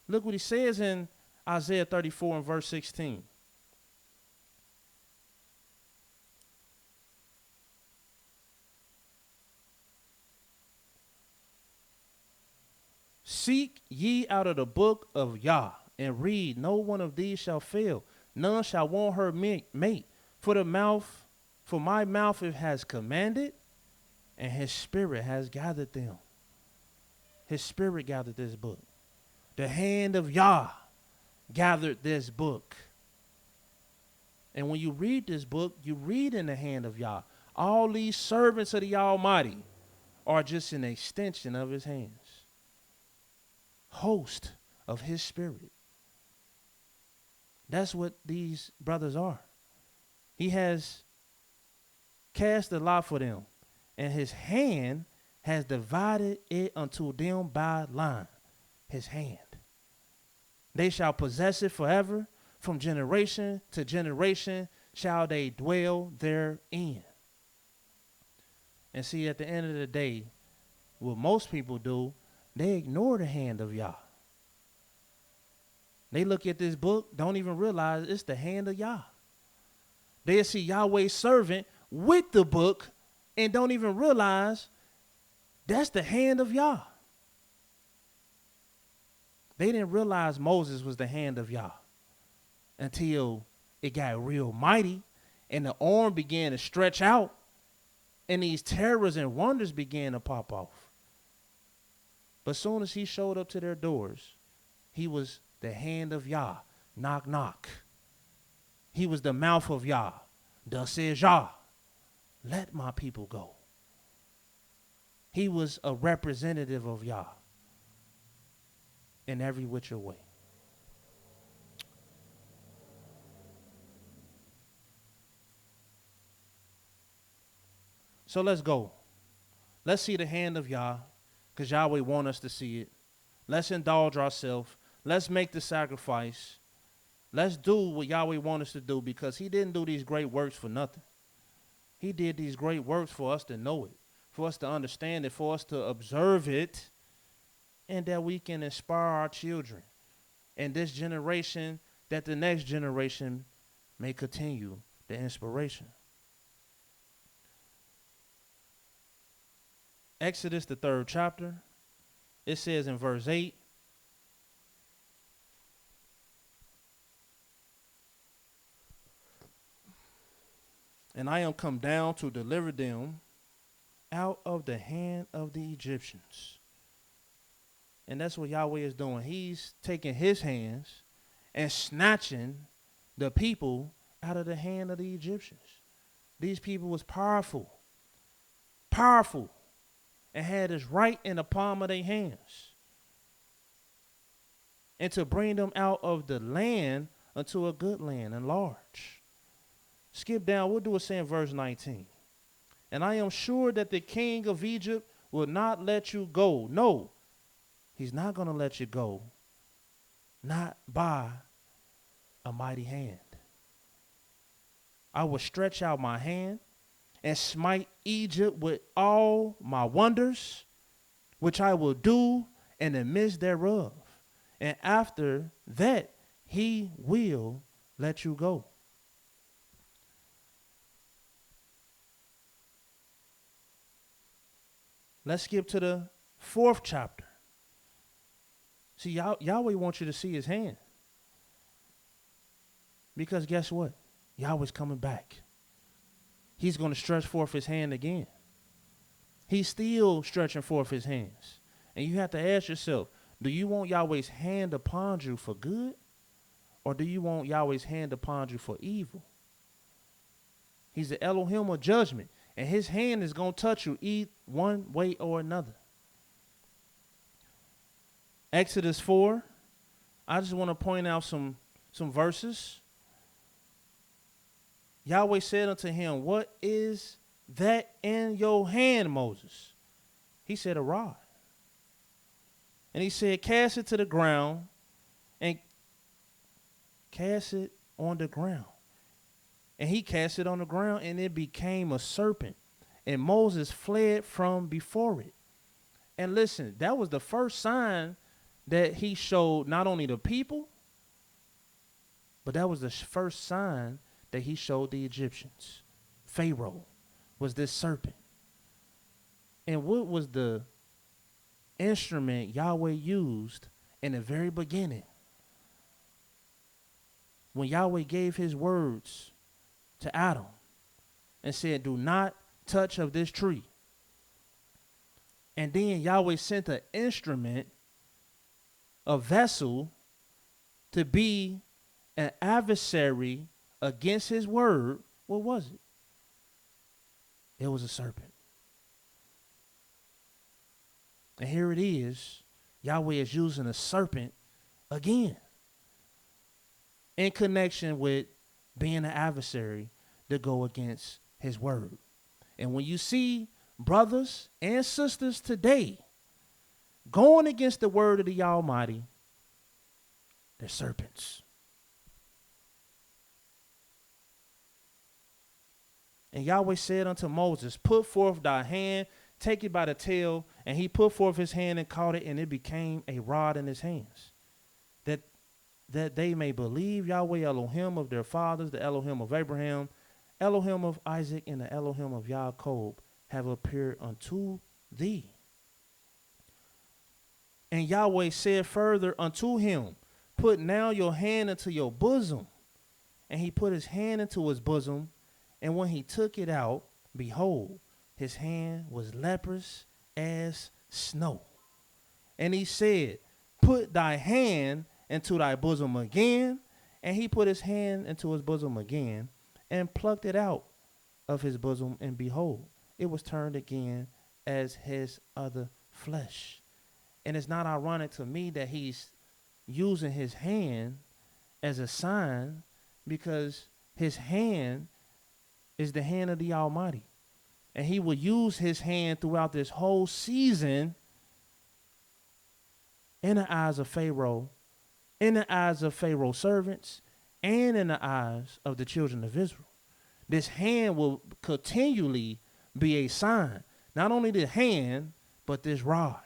Speaker 3: Look what he says in Isaiah 34 and verse 16. Seek ye out of the book of Yah, and read, no one of these shall fail. None shall want her mate. For my mouth it has commanded, and his spirit has gathered them. His spirit gathered this book. The hand of Yah gathered this book. And when you read this book, you read in the hand of Yah. All these servants of the Almighty are just an extension of his hands. Host of his spirit. That's what these brothers are. He has cast a lot for them, and his hand has divided it unto them by line. His hand. They shall possess it forever. From generation to generation shall they dwell therein. And see, at the end of the day, what most people do, they ignore the hand of Yah. They look at this book, don't even realize it's the hand of Yah. They see Yahweh's servant with the book and don't even realize that's the hand of Yah. They didn't realize Moses was the hand of Yah until it got real mighty and the arm began to stretch out and these terrors and wonders began to pop off. But as soon as he showed up to their doors, he was the hand of Yah. Knock, knock. He was the mouth of Yah. Thus says Yah, let my people go. He was a representative of Yah in every which way. So let's go. Let's see the hand of Yah, because Yahweh wants us to see it. Let's indulge ourselves. Let's make the sacrifice. Let's do what Yahweh wants us to do, because he didn't do these great works for nothing. He did these great works for us to know it, for us to understand it, for us to observe it, and that we can inspire our children and this generation, that the next generation may continue the inspiration. Exodus, the 3rd chapter, it says in verse 8, and I am come down to deliver them out of the hand of the Egyptians. And that's what Yahweh is doing. He's taking his hands and snatching the people out of the hand of the Egyptians. These people was powerful, and had us right in the palm of their hands. And to bring them out of the land unto a good land and large. Skip down, we'll do it say in verse 19. And I am sure that the king of Egypt will not let you go. No, he's not going to let you go. Not by a mighty hand. I will stretch out my hand and smite Egypt with all my wonders, which I will do in the midst thereof. And after that, he will let you go. Let's skip to the 4th chapter. See, Yahweh wants you to see his hand. Because guess what? Yahweh's coming back. He's going to stretch forth his hand again. He's still stretching forth his hands. And you have to ask yourself, do you want Yahweh's hand upon you for good? Or do you want Yahweh's hand upon you for evil? He's the Elohim of judgment. And his hand is going to touch you either one way or another. Exodus 4. I just want to point out some verses. Yahweh said unto him, what is that in your hand, Moses? He said, a rod. And he said, cast it to the ground and cast it on the ground. And he cast it on the ground and it became a serpent. And Moses fled from before it. And listen, that was the first sign that he showed not only the people, but that was the first sign that he showed the Egyptians. Pharaoh was this serpent. And what was the instrument Yahweh used in the very beginning? When Yahweh gave his words to Adam and said, do not touch of this tree. And then Yahweh sent an instrument, a vessel, to be an adversary against his word, what was it? It was a serpent. And here it is. Yahweh is using a serpent again in connection with being an adversary to go against his word. And when you see brothers and sisters today going against the word of the Almighty, they're serpents. And Yahweh said unto Moses, put forth thy hand, take it by the tail. And he put forth his hand and caught it, and it became a rod in his hands, that they may believe Yahweh Elohim of their fathers, the Elohim of Abraham, Elohim of Isaac, and the Elohim of Jacob have appeared unto thee. And Yahweh said further unto him, put now your hand into your bosom. And he put his hand into his bosom, and when he took it out, behold, his hand was leprous as snow. And he said, put thy hand into thy bosom again. And he put his hand into his bosom again, and plucked it out of his bosom, and behold, it was turned again as his other flesh. And it's not ironic to me that he's using his hand as a sign, because his hand is the hand of the Almighty. And he will use his hand throughout this whole season in the eyes of Pharaoh, in the eyes of Pharaoh's servants, and in the eyes of the children of Israel. This hand will continually be a sign. Not only the hand, but this rod.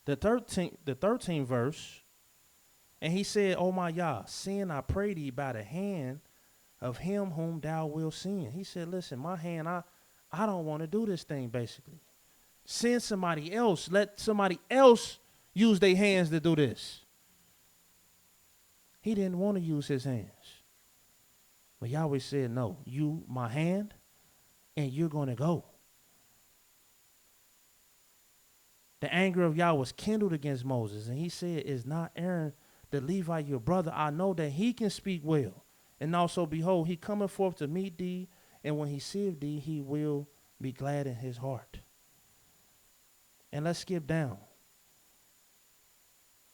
Speaker 3: The 13th verse, and he said, O my Yah, send, I pray thee, by the hand of him whom thou wilt send. He said, listen, my hand, I don't want to do this thing, basically. Send somebody else. Let somebody else use their hands to do this. He didn't want to use his hands. But Yahweh said, no, you, my hand, and you're going to go. The anger of Yahweh was kindled against Moses, and he said, is not Aaron the Levite your brother? I know that he can speak well. And also, behold, he cometh forth to meet thee, and when he seeth thee, he will be glad in his heart. And let's skip down.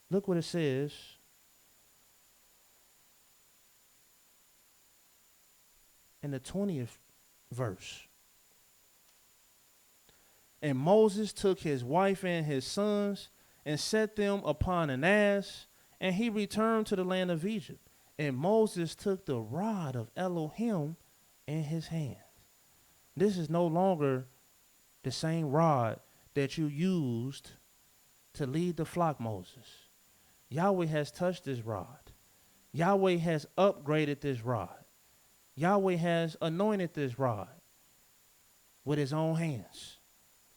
Speaker 3: Look what it says. In the 20th verse. And Moses took his wife and his sons and set them upon an ass, and he returned to the land of Egypt. And Moses took the rod of Elohim in his hand. This is no longer the same rod that you used to lead the flock, Moses. Yahweh has touched this rod. Yahweh has upgraded this rod. Yahweh has anointed this rod with his own hands.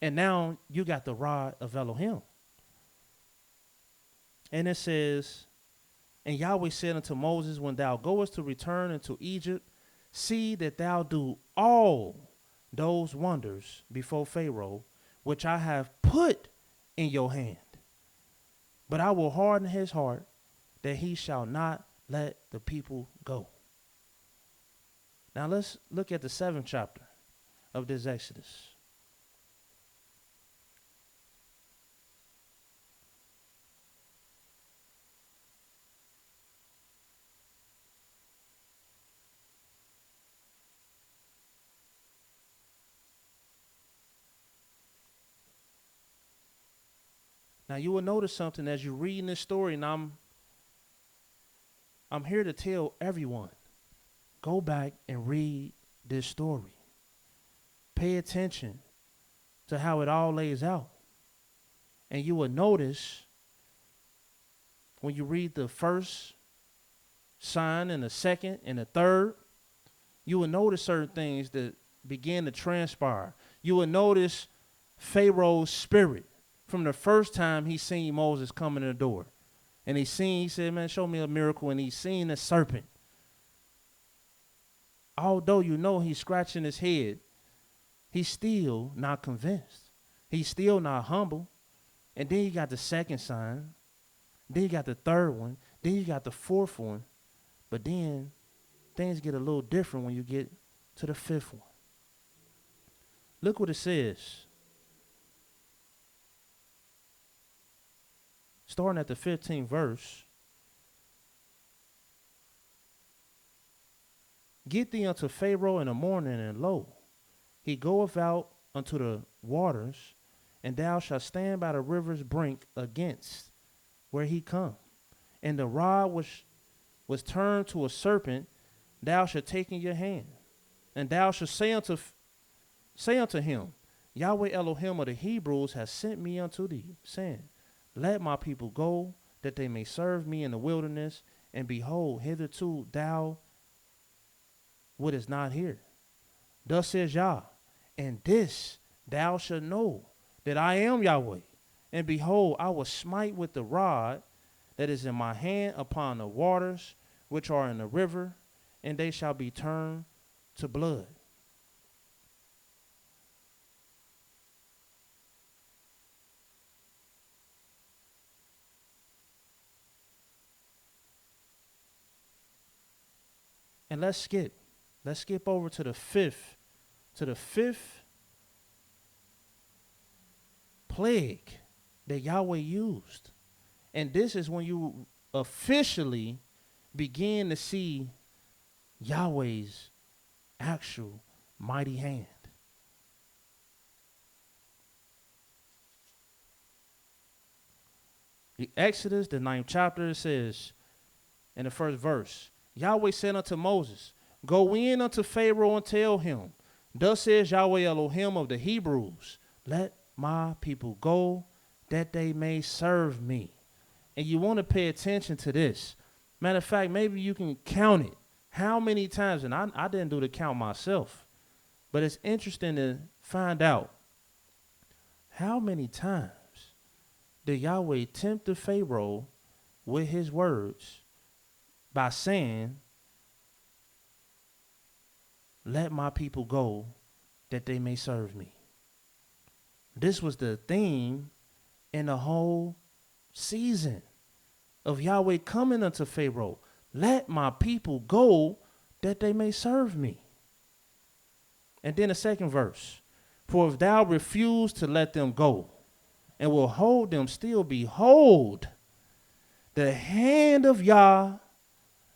Speaker 3: And now you got the rod of Elohim. And it says, and Yahweh said unto Moses, when thou goest to return into Egypt, see that thou do all those wonders before Pharaoh, which I have put in your hand. But I will harden his heart, that he shall not let the people go. Now let's look at the 7th chapter of this Exodus. Now you will notice something as you're reading this story, and I'm here to tell everyone, go back and read this story. Pay attention to how it all lays out. And you will notice when you read the first sign and the second and the third, you will notice certain things that begin to transpire. You will notice Pharaoh's spirit. From the first time he seen Moses come in the door. And he said, man, show me a miracle. And he seen a serpent. Although you know he's scratching his head, he's still not convinced. He's still not humble. And then you got the second sign. Then you got the third one. Then you got the fourth one. But then things get a little different when you get to the 5th one. Look what it says. Starting at the 15th verse. Get thee unto Pharaoh in the morning, and lo, he goeth out unto the waters, and thou shalt stand by the river's brink against where he come. And the rod which was turned to a serpent, thou shalt take in your hand. And thou shalt say unto him, Yahweh Elohim of the Hebrews has sent me unto thee, saying, let my people go, that they may serve me in the wilderness. And behold, hitherto thou wouldest not hear. Thus says Yah, and this thou shalt know, that I am Yahweh. And behold, I will smite with the rod that is in my hand upon the waters which are in the river, and they shall be turned to blood. And let's skip over to the fifth plague that Yahweh used. And this is when you officially begin to see Yahweh's actual mighty hand. The Exodus, the 9th chapter, says in the first verse, Yahweh said unto Moses, go in unto Pharaoh and tell him, thus says Yahweh Elohim of the Hebrews, let my people go, that they may serve me. And you want to pay attention to this. Matter of fact, maybe you can count it. How many times, and I didn't do the count myself, but it's interesting to find out how many times did Yahweh tempt the Pharaoh with his words by saying, let my people go, that they may serve me. This was the theme in the whole season of Yahweh coming unto Pharaoh. Let my people go, that they may serve me. And then the second verse, for if thou refuse to let them go, and will hold them still, behold, the hand of Yah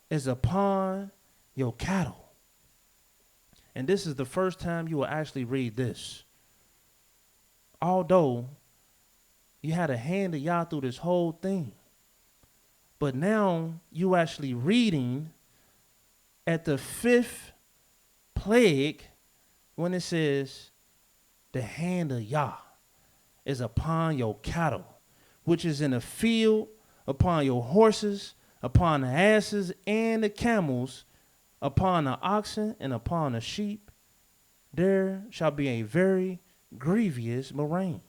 Speaker 3: is upon your cattle. And this is the first time you will actually read this. Although you had a hand of Yah through this whole thing, but now you actually reading at the 5th plague when it says the hand of Yah is upon your cattle, which is in the field, upon your horses, upon the asses and the camels, upon the oxen and upon the sheep. There shall be a very grievous murrain.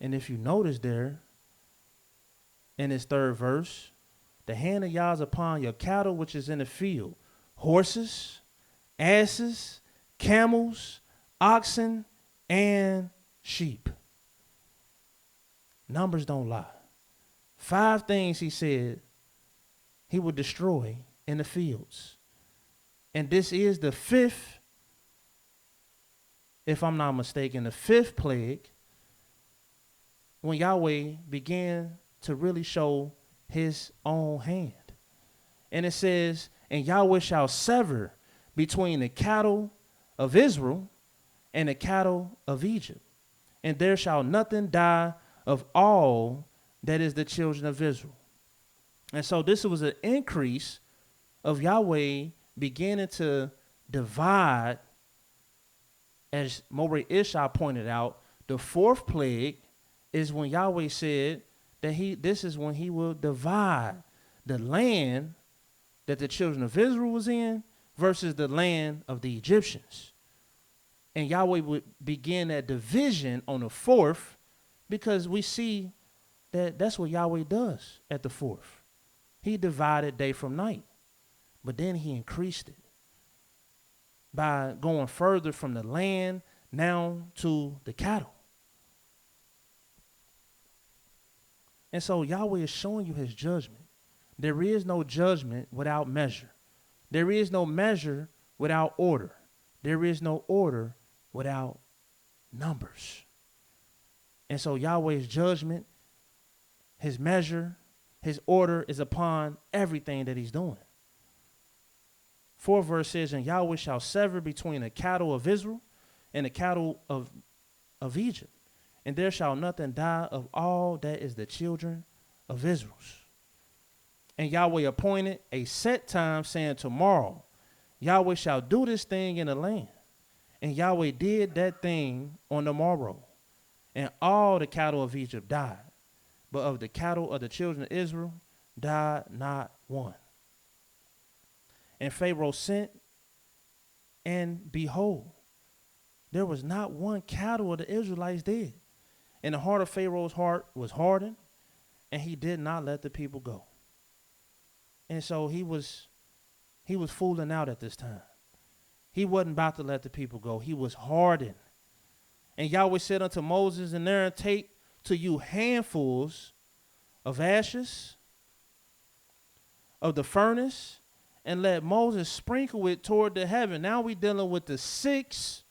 Speaker 3: And if you notice there, in this 3rd verse, the hand of Yah is upon your cattle, which is in the field, horses, asses, camels, oxen, and sheep. Numbers don't lie. 5 things he said he would destroy in the fields. And this is the 5th, if I'm not mistaken, the 5th plague, when Yahweh began to really show his own hand. And it says, and Yahweh shall sever between the cattle of Israel and the cattle of Egypt. And there shall nothing die of all that is the children of Israel. And so this was an increase of Yahweh beginning to divide, as Mowreh IshYAH pointed out. The 4th plague is when Yahweh said that this is when he will divide the land that the children of Israel was in versus the land of the Egyptians. And Yahweh would begin that division on the 4th, because we see that that's what Yahweh does at the 4th. He divided day from night, but then he increased it by going further from the land now to the cattle. And so Yahweh is showing you his judgment. There is no judgment without measure. There is no measure without order. There is no order without numbers. And so Yahweh's judgment, his measure, his order is upon everything that he's doing. 4th verse says, and Yahweh shall sever between the cattle of Israel and the cattle of Egypt, and there shall nothing die of all that is the children of Israel. And Yahweh appointed a set time, saying, tomorrow Yahweh shall do this thing in the land. And Yahweh did that thing on the morrow, and all the cattle of Egypt died. But of the cattle of the children of Israel died not one. And Pharaoh sent, and behold, there was not one cattle of the Israelites dead. And the heart of Pharaoh's heart was hardened, and he did not let the people go. And so he was fooling out at this time. He wasn't about to let the people go. He was hardened. And Yahweh said unto Moses and Aaron, take to you handfuls of ashes of the furnace, and let Moses sprinkle it toward the heaven. Now we're dealing with the 6th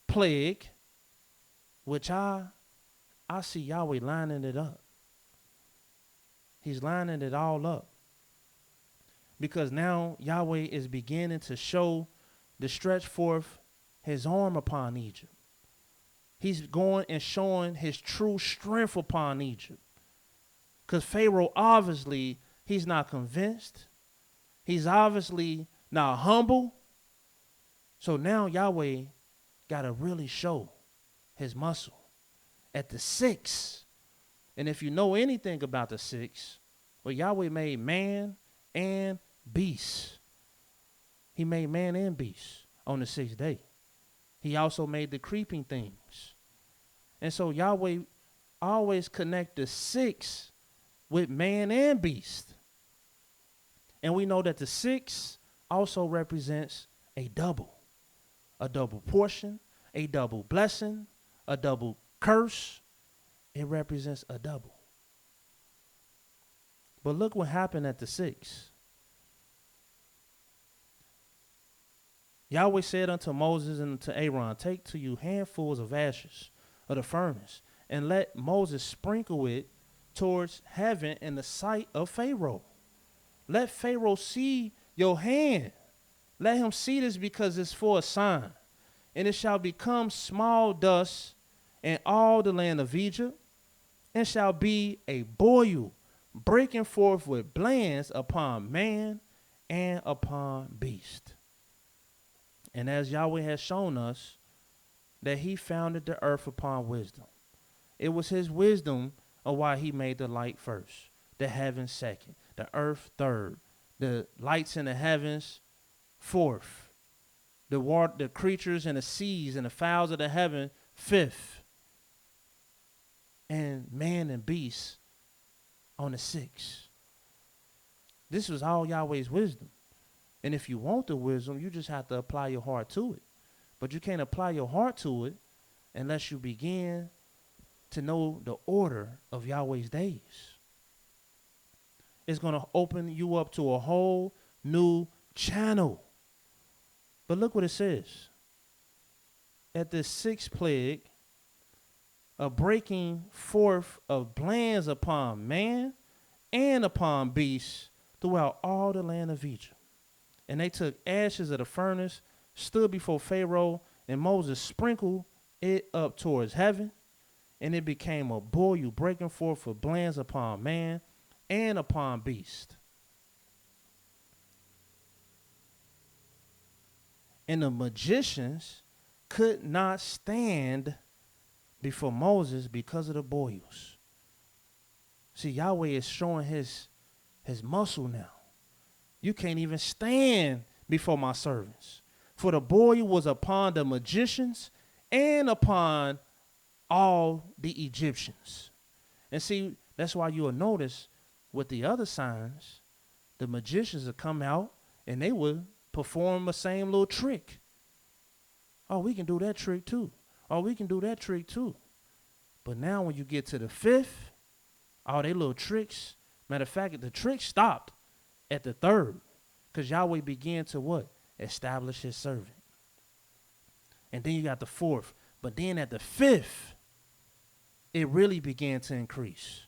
Speaker 3: plague, which I see Yahweh lining it up. He's lining it all up. Because now Yahweh is beginning to show the stretch forth his arm upon Egypt. He's going and showing his true strength upon Egypt. Because Pharaoh, obviously, he's not convinced. He's obviously not humble. So now Yahweh got to really show his muscle at the 6th. And if you know anything about the 6th, well, Yahweh made man and beast. He made man and beast on the 6th day. He also made the creeping things. And so Yahweh always connect the 6th with man and beast. And we know that the 6th also represents a double portion, a double blessing, a double curse. It represents a double. But look what happened at the 6th. Yahweh said unto Moses and unto Aaron, take to you handfuls of ashes of the furnace, and let Moses sprinkle it towards heaven in the sight of Pharaoh. Let Pharaoh see your hand. Let him see this, because it's for a sign. And it shall become small dust in all the land of Egypt, and shall be a boil breaking forth with blains upon man and upon beast. And as Yahweh has shown us, that he founded the earth upon wisdom. It was his wisdom of why he made the light first, the heavens second, the earth third, the lights in the heavens fourth, the water, the creatures and the seas and the fowls of the heaven fifth, and man and beast on the 6th. This was all Yahweh's wisdom. And if you want the wisdom, you just have to apply your heart to it. But you can't apply your heart to it unless you begin to know the order of Yahweh's days. It's going to open you up to a whole new channel. But look what it says. At the 6th plague, a breaking forth of blains upon man and upon beasts throughout all the land of Egypt. And they took ashes of the furnace, stood before Pharaoh, and Moses sprinkled it up towards heaven, and it became a boil breaking forth of blains upon man and upon beast. And the magicians could not stand before Moses because of the boils. See, Yahweh is showing his muscle now. You can't even stand before my servants. For the boil was upon the magicians and upon all the Egyptians. And see, that's why you will notice with the other signs, the magicians would come out and they would perform the same little trick. Oh, we can do that trick too. Oh, we can do that trick too. But now when you get to the 5th, All they little tricks. Matter of fact, the trick stopped at the third, because Yahweh began to what? Establish his servant. And then you got the fourth. But then at the fifth, it really began to increase.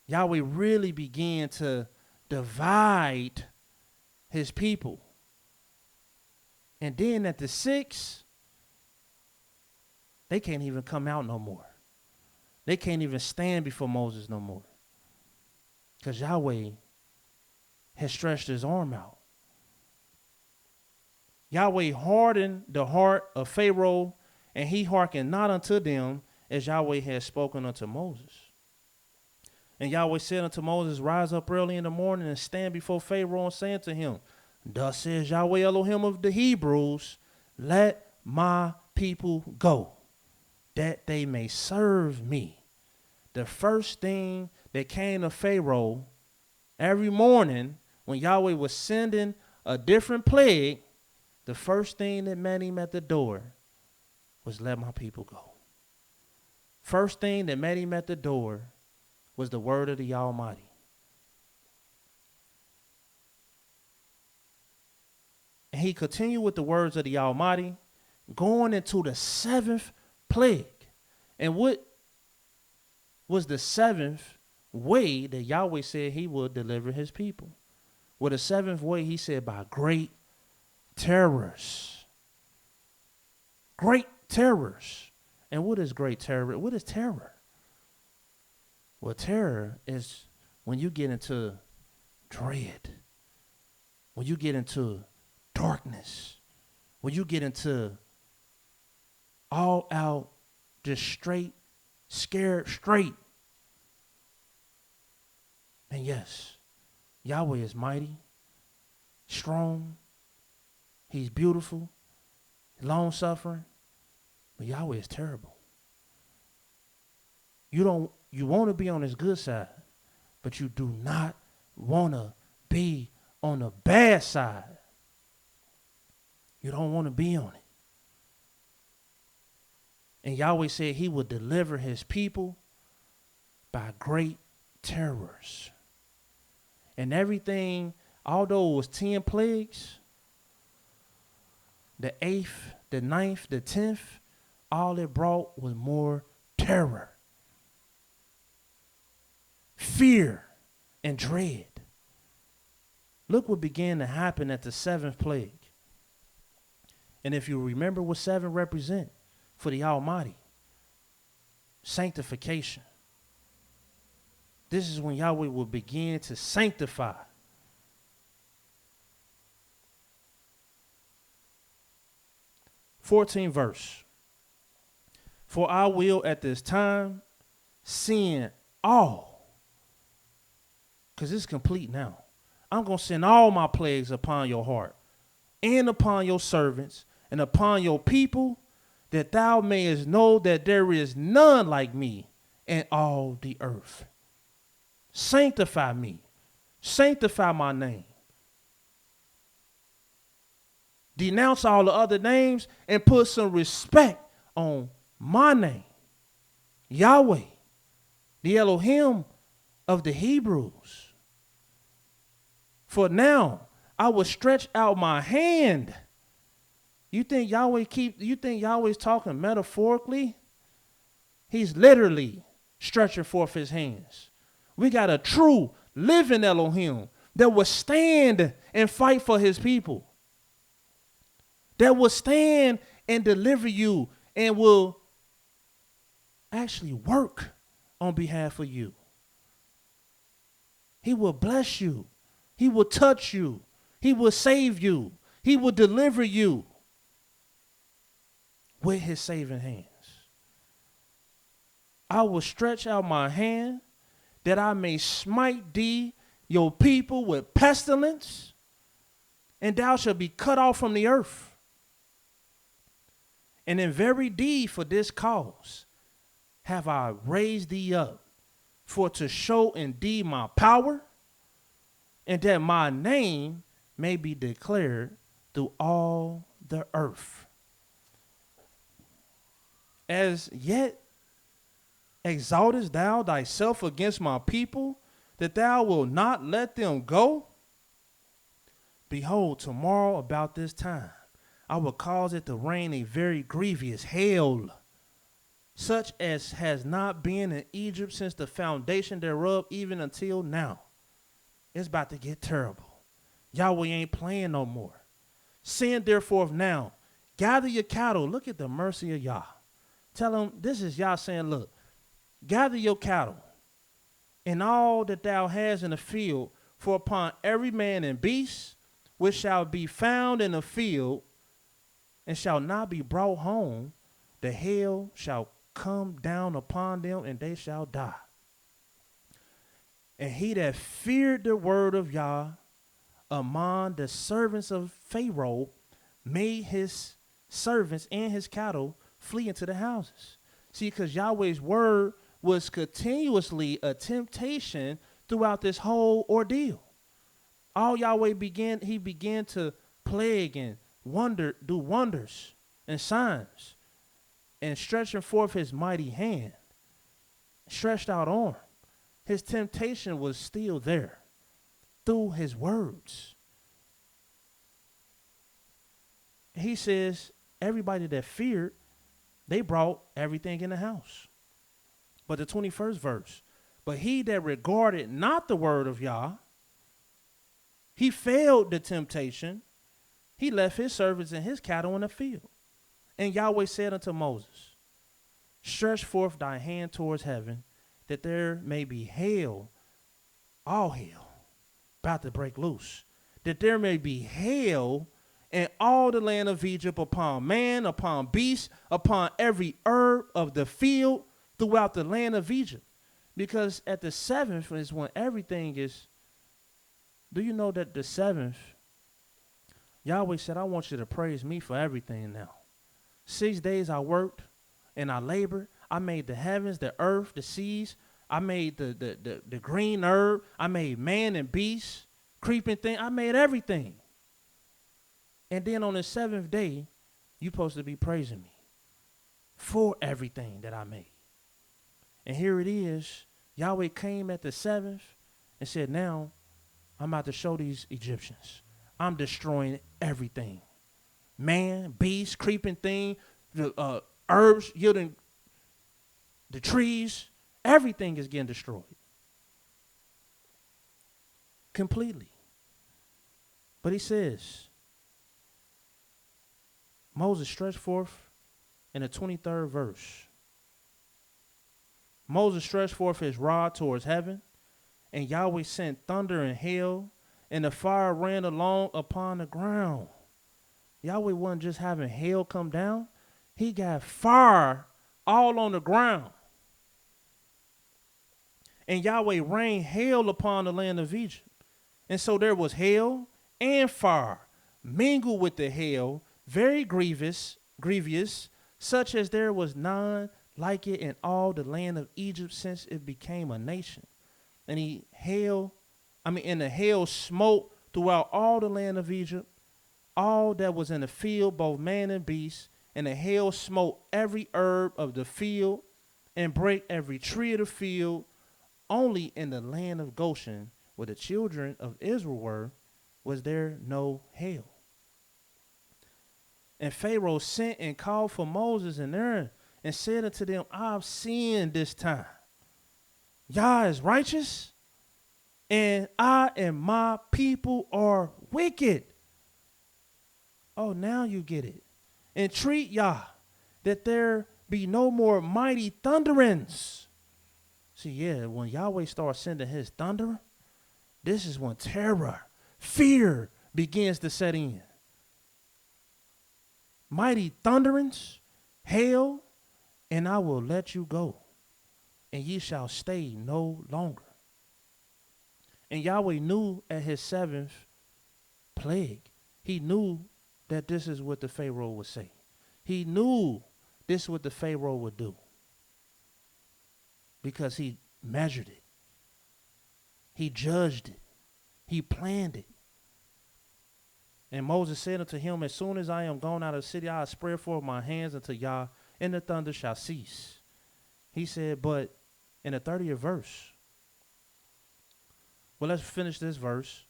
Speaker 3: Yahweh really began to divide his people. And then at the sixth, they can't even come out no more. They can't even stand before Moses no more. Because Yahweh has stretched his arm out. Yahweh hardened the heart of Pharaoh, and he hearkened not unto them, as Yahweh had spoken unto Moses. And Yahweh said unto Moses, rise up early in the morning and stand before Pharaoh, and say unto him, thus says Yahweh Elohim of the Hebrews, let my people go, that they may serve me. The first thing that came to Pharaoh every morning when Yahweh was sending a different plague, the first thing that met him at the door was let my people go. First thing that met him at the door was the word of the Almighty. And he continued with the words of the Almighty, going into the seventh plague. And what was the seventh way that Yahweh said he would deliver his people? Well, the seventh way, he said, by great terrors. Great terrors. And what is great terror? What is terror? Well, terror is when you get into dread, when you get into darkness, when you get into all out, just straight, scared straight. And yes, Yahweh is mighty, strong, he's beautiful, long-suffering, but Yahweh is terrible. You want to be on his good side, but you do not want to be on the bad side. You don't want to be on it. And Yahweh said he would deliver his people by great terrors. And everything, although it was 10 plagues, the 8th, the 9th, the 10th, all it brought was more terror, fear, and dread. Look what began to happen at the 7th plague. And if you remember what 7 represent for the Almighty, sanctification. This is when Yahweh will begin to sanctify. '14th verse. For I will at this time send all, because it's complete now. I'm going to send all my plagues upon your heart and upon your servants and upon your people, that thou mayest know that there is none like me in all the earth. Sanctify me. Sanctify my name. Denounce all the other names and put some respect on my name. Yahweh, the Elohim of the Hebrews. For now I will stretch out my hand. You think Yahweh's talking metaphorically? He's literally stretching forth his hands. We got a true living Elohim that will stand and fight for his people, that will stand and deliver you and will actually work on behalf of you. He will bless you. He will touch you. He will save you. He will deliver you with his saving hands. I will stretch out my hand that I may smite thee, your people, with pestilence, and thou shalt be cut off from the earth. And in very deed for this cause have I raised thee up, for to show indeed my power, and that my name may be declared through all the earth. As yet Exaltest thou thyself against my people, that thou wilt not let them go? Behold, tomorrow about this time, I will cause it to rain a very grievous hail, such as has not been in Egypt since the foundation thereof, even until now. It's about to get terrible. Yahweh ain't playing no more. Send therefore now, gather your cattle. Look at the mercy of Yah. Tell them, this is Yah saying, look, gather your cattle and all that thou hast in the field, for upon every man and beast which shall be found in the field and shall not be brought home, the hail shall come down upon them, and they shall die. And he that feared the word of Yah among the servants of Pharaoh made his servants and his cattle flee into the houses. See, because Yahweh's word was continuously a temptation throughout this whole ordeal. All Yahweh began to plague and do wonders and signs, and stretching forth his mighty hand, stretched out arm. His temptation was still there through his words. He says everybody that feared, they brought everything in the house. But the 21st verse, but he that regarded not the word of Yah, he failed the temptation. He left his servants and his cattle in the field. And Yahweh said unto Moses, stretch forth thy hand towards heaven, that there may be hail, all hail, about to break loose, that there may be hail in all the land of Egypt, upon man, upon beast, upon every herb of the field throughout the land of Egypt. Because at the 7th is when everything is. Do you know that the 7th, Yahweh said, I want you to praise me for everything now. 6 days I worked and I labored. I made the heavens, the earth, the seas. I made the green herb. I made man and beast, creeping thing. I made everything. And then on the 7th day, you're supposed to be praising me for everything that I made. And here it is. Yahweh came at the 7th and said, now I'm about to show these Egyptians. I'm destroying everything. Man, beast, creeping thing, the herbs yielding, the trees, everything is getting destroyed. Completely. But he says, Moses stretched forth in the 23rd verse. Moses stretched forth his rod towards heaven, and Yahweh sent thunder and hail, and the fire ran along upon the ground. Yahweh wasn't just having hail come down. He got fire all on the ground. And Yahweh rained hail upon the land of Egypt. And so there was hail and fire mingled with the hail, very grievous, such as there was none like it in all the land of Egypt since it became a nation. And the hail smote throughout all the land of Egypt, all that was in the field, both man and beast, and the hail smote every herb of the field and brake every tree of the field. Only in the land of Goshen, where the children of Israel were, was there no hail. And Pharaoh sent and called for Moses and Aaron and said unto them, I've sinned this time. Yah is righteous, and I and my people are wicked. Oh, now you get it. Entreat Yah that there be no more mighty thunderings. See, yeah, when Yahweh starts sending his thunder, this is when terror, fear begins to set in. Mighty thunderings, hail, and I will let you go, and ye shall stay no longer. And Yahweh knew at his 7th plague, he knew that this is what the Pharaoh would say. He knew this is what the Pharaoh would do, because he measured it. He judged it. He planned it. And Moses said unto him, as soon as I am gone out of the city, I will spread forth my hands unto Yah, and the thunder shall cease. He said, but in the 30th verse, well, let's finish this verse.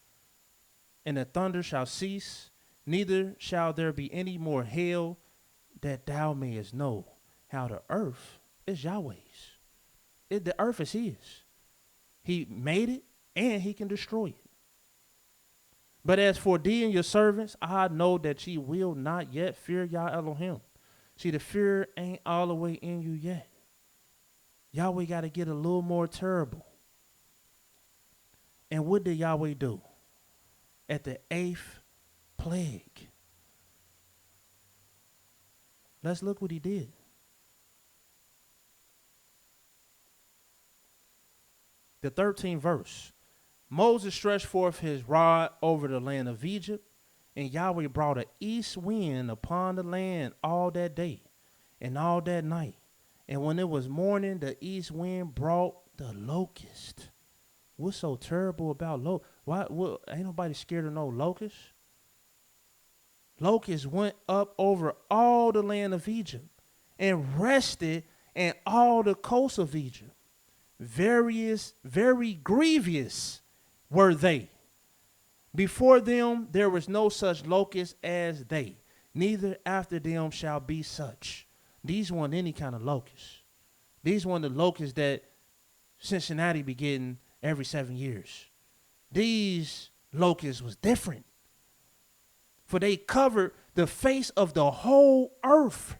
Speaker 3: And the thunder shall cease, neither shall there be any more hail, that thou mayest know how the earth is Yahweh's. The earth is his. He made it, and he can destroy it. But as for thee and your servants, I know that ye will not yet fear Yah Elohim. See, the fear ain't all the way in you yet. Yahweh got to get a little more terrible. And what did Yahweh do? At the 8th plague. Let's look what he did. The 13th verse. Moses stretched forth his rod over the land of Egypt, and Yahweh brought an east wind upon the land all that day and all that night. And when it was morning, the east wind brought the locust. What's so terrible about locust? What? Ain't nobody scared of no locust. Locusts went up over all the land of Egypt and rested in all the coasts of Egypt. Very grievous were they. Before them there was no such locust as they, neither after them shall be such. These weren't any kind of locusts. These weren't the locusts that Cincinnati be getting every 7 years. These locusts was different. For they covered the face of the whole earth,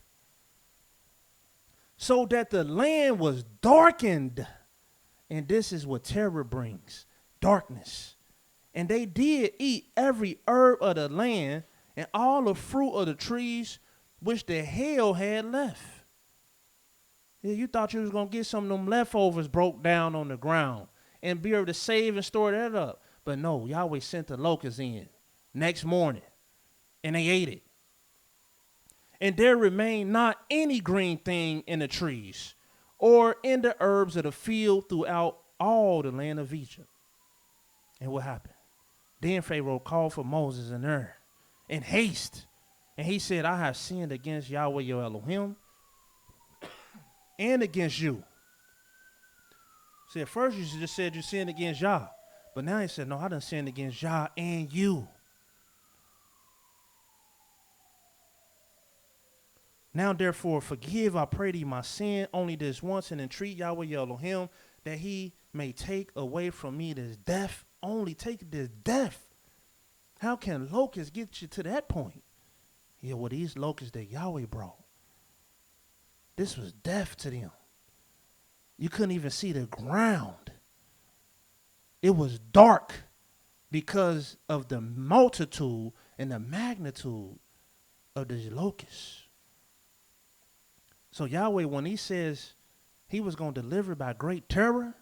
Speaker 3: so that the land was darkened. And this is what terror brings, darkness. And they did eat every herb of the land and all the fruit of the trees which the hail had left. Yeah, you thought you was going to get some of them leftovers broke down on the ground and be able to save and store that up. But no, Yahweh sent the locusts in next morning, and they ate it. And there remained not any green thing in the trees or in the herbs of the field throughout all the land of Egypt. And what happened? Then Pharaoh called for Moses and Aaron in haste. And he said, I have sinned against Yahweh your Elohim and against you. See, at first you just said you sinned against Yah. But now he said, no, I done sinned against Yah and you. Now, therefore, forgive, I pray thee, my sin only this once, and entreat Yahweh your Elohim that he may take away from me this death. Only take this death. How can locusts get you to that point? Yeah, well, these locusts that Yahweh brought, this was death to them. You couldn't even see the ground. It was dark because of the multitude and the magnitude of these locusts. So Yahweh, when he says he was going to deliver by great terror,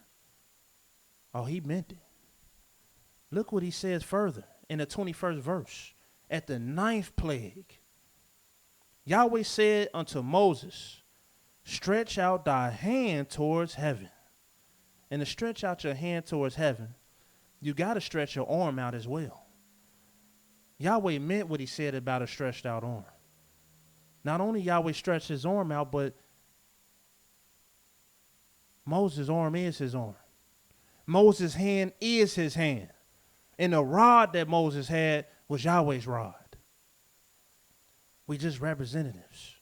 Speaker 3: oh, he meant it. Look what he says further in the 21st verse. At the 9th plague, Yahweh said unto Moses, stretch out thy hand towards heaven. And to stretch out your hand towards heaven, you got to stretch your arm out as well. Yahweh meant what he said about a stretched out arm. Not only Yahweh stretched his arm out, but Moses' arm is his arm. Moses' hand is his hand. And the rod that Moses had was Yahweh's rod. We just representatives.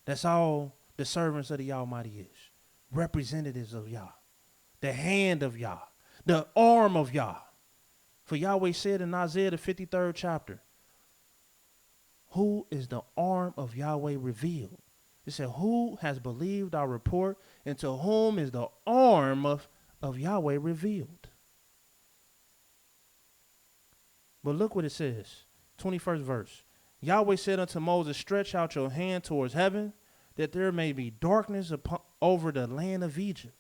Speaker 3: That's all the servants of the Almighty is. Representatives of Yah. The hand of Yah. The arm of Yah. For Yahweh said in Isaiah the 53rd chapter, who is the arm of Yahweh revealed? It said, who has believed our report, and to whom is the arm of Yahweh revealed? But look what it says, 21st verse. Yahweh said unto Moses, stretch out your hand towards heaven, that there may be darkness over the land of Egypt.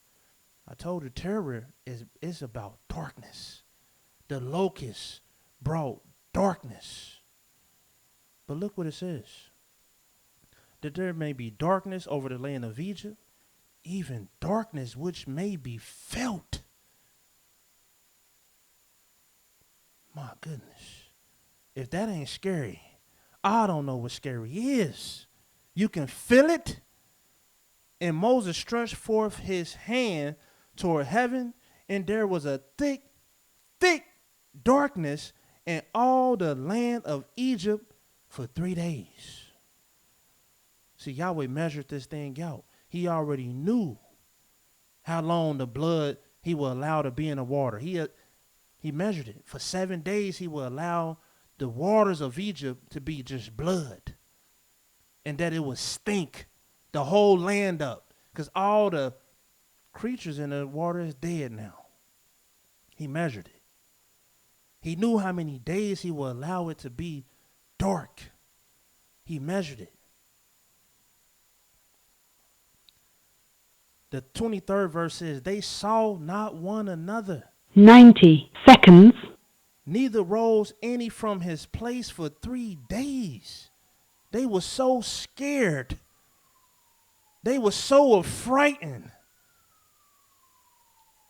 Speaker 3: I told you terror is about darkness. The locusts brought darkness. But look what it says. That there may be darkness over the land of Egypt, even darkness which may be felt. My goodness. If that ain't scary, I don't know what scary is. You can feel it. And Moses stretched forth his hand toward heaven, and there was a thick, thick darkness in all the land of Egypt for 3 days. See, Yahweh measured this thing out. He already knew how long the blood he will allow to be in the water. He measured it. For 7 days, he will allow the waters of Egypt to be just blood. And that it would stink the whole land up. Because all the creatures in the water is dead now. He measured it. He knew how many days he will allow it to be dark. He measured it. The 23rd verse says, they saw not one another.
Speaker 1: 90 seconds.
Speaker 3: Neither rose any from his place for 3 days. They were so scared. They were so frightened.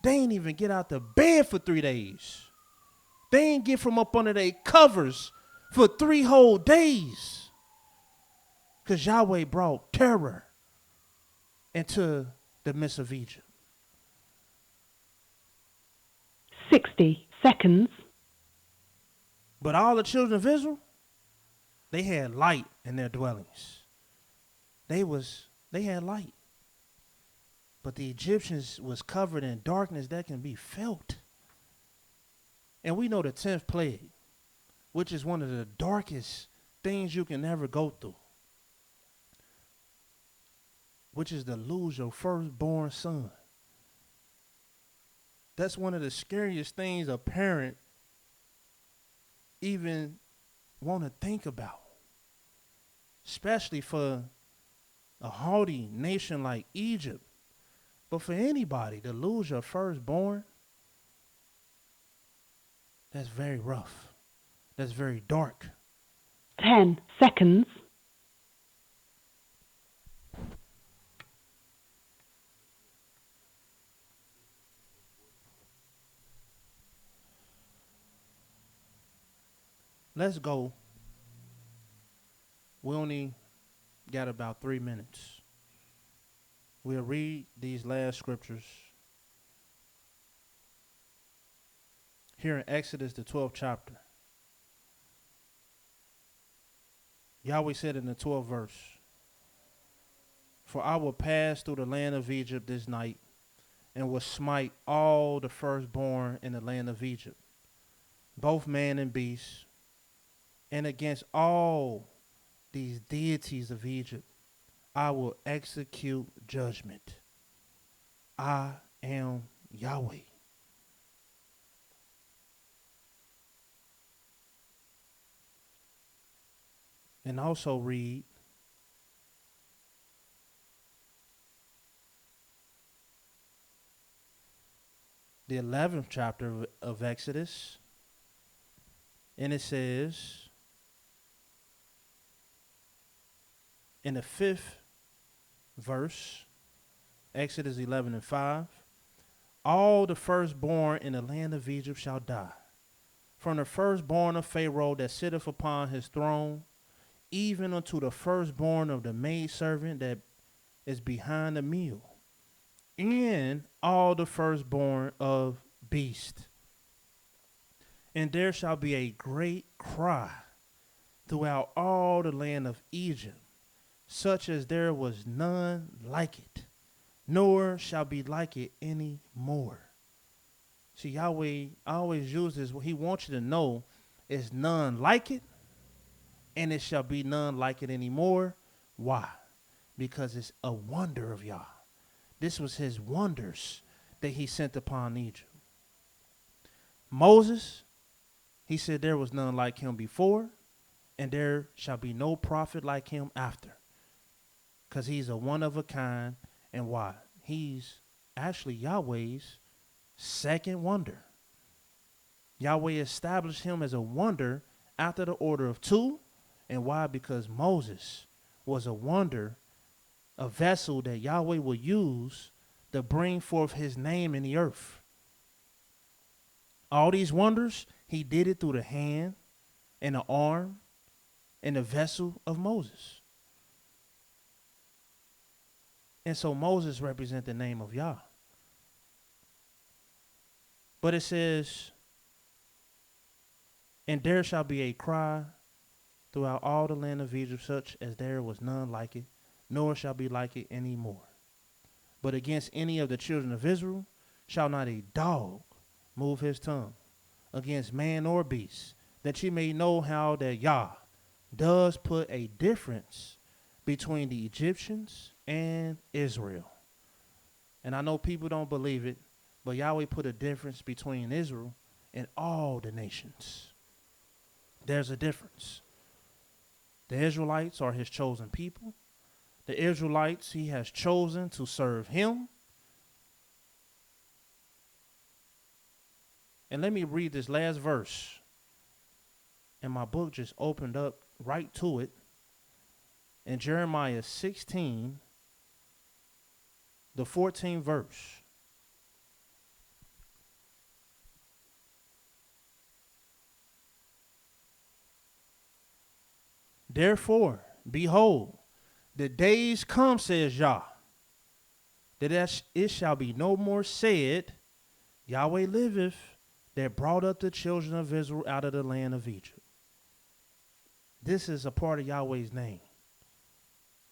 Speaker 3: They ain't even get out the bed for 3 days. They ain't get from up under their covers for 3 whole days. Because Yahweh brought terror into the midst of Egypt.
Speaker 1: 60 seconds.
Speaker 3: But all the children of Israel, they had light in their dwellings. They had light. But the Egyptians was covered in darkness that can be felt. And we know the 10th plague, which is one of the darkest things you can ever go through, which is to lose your firstborn son. That's one of the scariest things a parent even want to think about, especially for a haughty nation like Egypt. But for anybody to lose your firstborn, that's very rough. That's very dark.
Speaker 1: 10 seconds.
Speaker 3: Let's go. We only got about 3 minutes. We'll read these last scriptures. Here in Exodus, the 12th chapter. Yahweh said in the 12th verse, for I will pass through the land of Egypt this night, and will smite all the firstborn in the land of Egypt, both man and beast, and against all these deities of Egypt, I will execute judgment. I am Yahweh. And also read the 11th chapter of Exodus. And it says, in the 5th verse, Exodus 11:5, all the firstborn in the land of Egypt shall die, from the firstborn of Pharaoh that sitteth upon his throne, even unto the firstborn of the maidservant that is behind the mill, and all the firstborn of beast. And there shall be a great cry throughout all the land of Egypt, such as there was none like it, nor shall be like it any more. See, Yahweh always uses what he wants you to know is none like it, and it shall be none like it anymore. Why? Because it's a wonder of Yah. This was his wonders that he sent upon Egypt. Moses, he said there was none like him before, and there shall be no prophet like him after. Because he's a one of a kind. And why? He's actually Yahweh's second wonder. Yahweh established him as a wonder after the order of 2. And why? Because Moses was a wonder, a vessel that Yahweh will use to bring forth his name in the earth. All these wonders, he did it through the hand and the arm and the vessel of Moses. And so Moses represents the name of Yah. But it says, and there shall be a cry throughout all the land of Egypt, such as there was none like it, nor shall be like it any more. But against any of the children of Israel shall not a dog move his tongue, against man or beast, that ye may know how that Yah does put a difference between the Egyptians and Israel. And I know people don't believe it, but Yahweh put a difference between Israel and all the nations. There's a difference. The Israelites are his chosen people. The Israelites he has chosen to serve him. And let me read this last verse. And my book just opened up right to it. In Jeremiah 16, the 14th verse. Therefore, behold, the days come, says Yah, that it shall be no more said, Yahweh liveth, that brought up the children of Israel out of the land of Egypt. This is a part of Yahweh's name.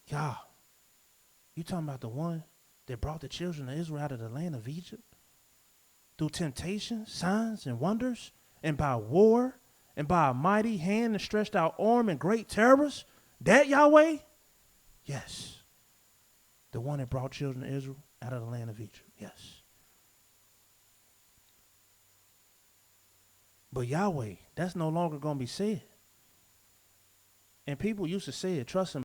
Speaker 3: Yah. You talking about the one that brought the children of Israel out of the land of Egypt? Through temptation, signs, and wonders, and by war, and by a mighty hand and stretched out arm and great terrors? That Yahweh? Yes. The one that brought children of Israel out of the land of Egypt. Yes. But Yahweh, that's no longer going to be said. And people used to say it, trust him.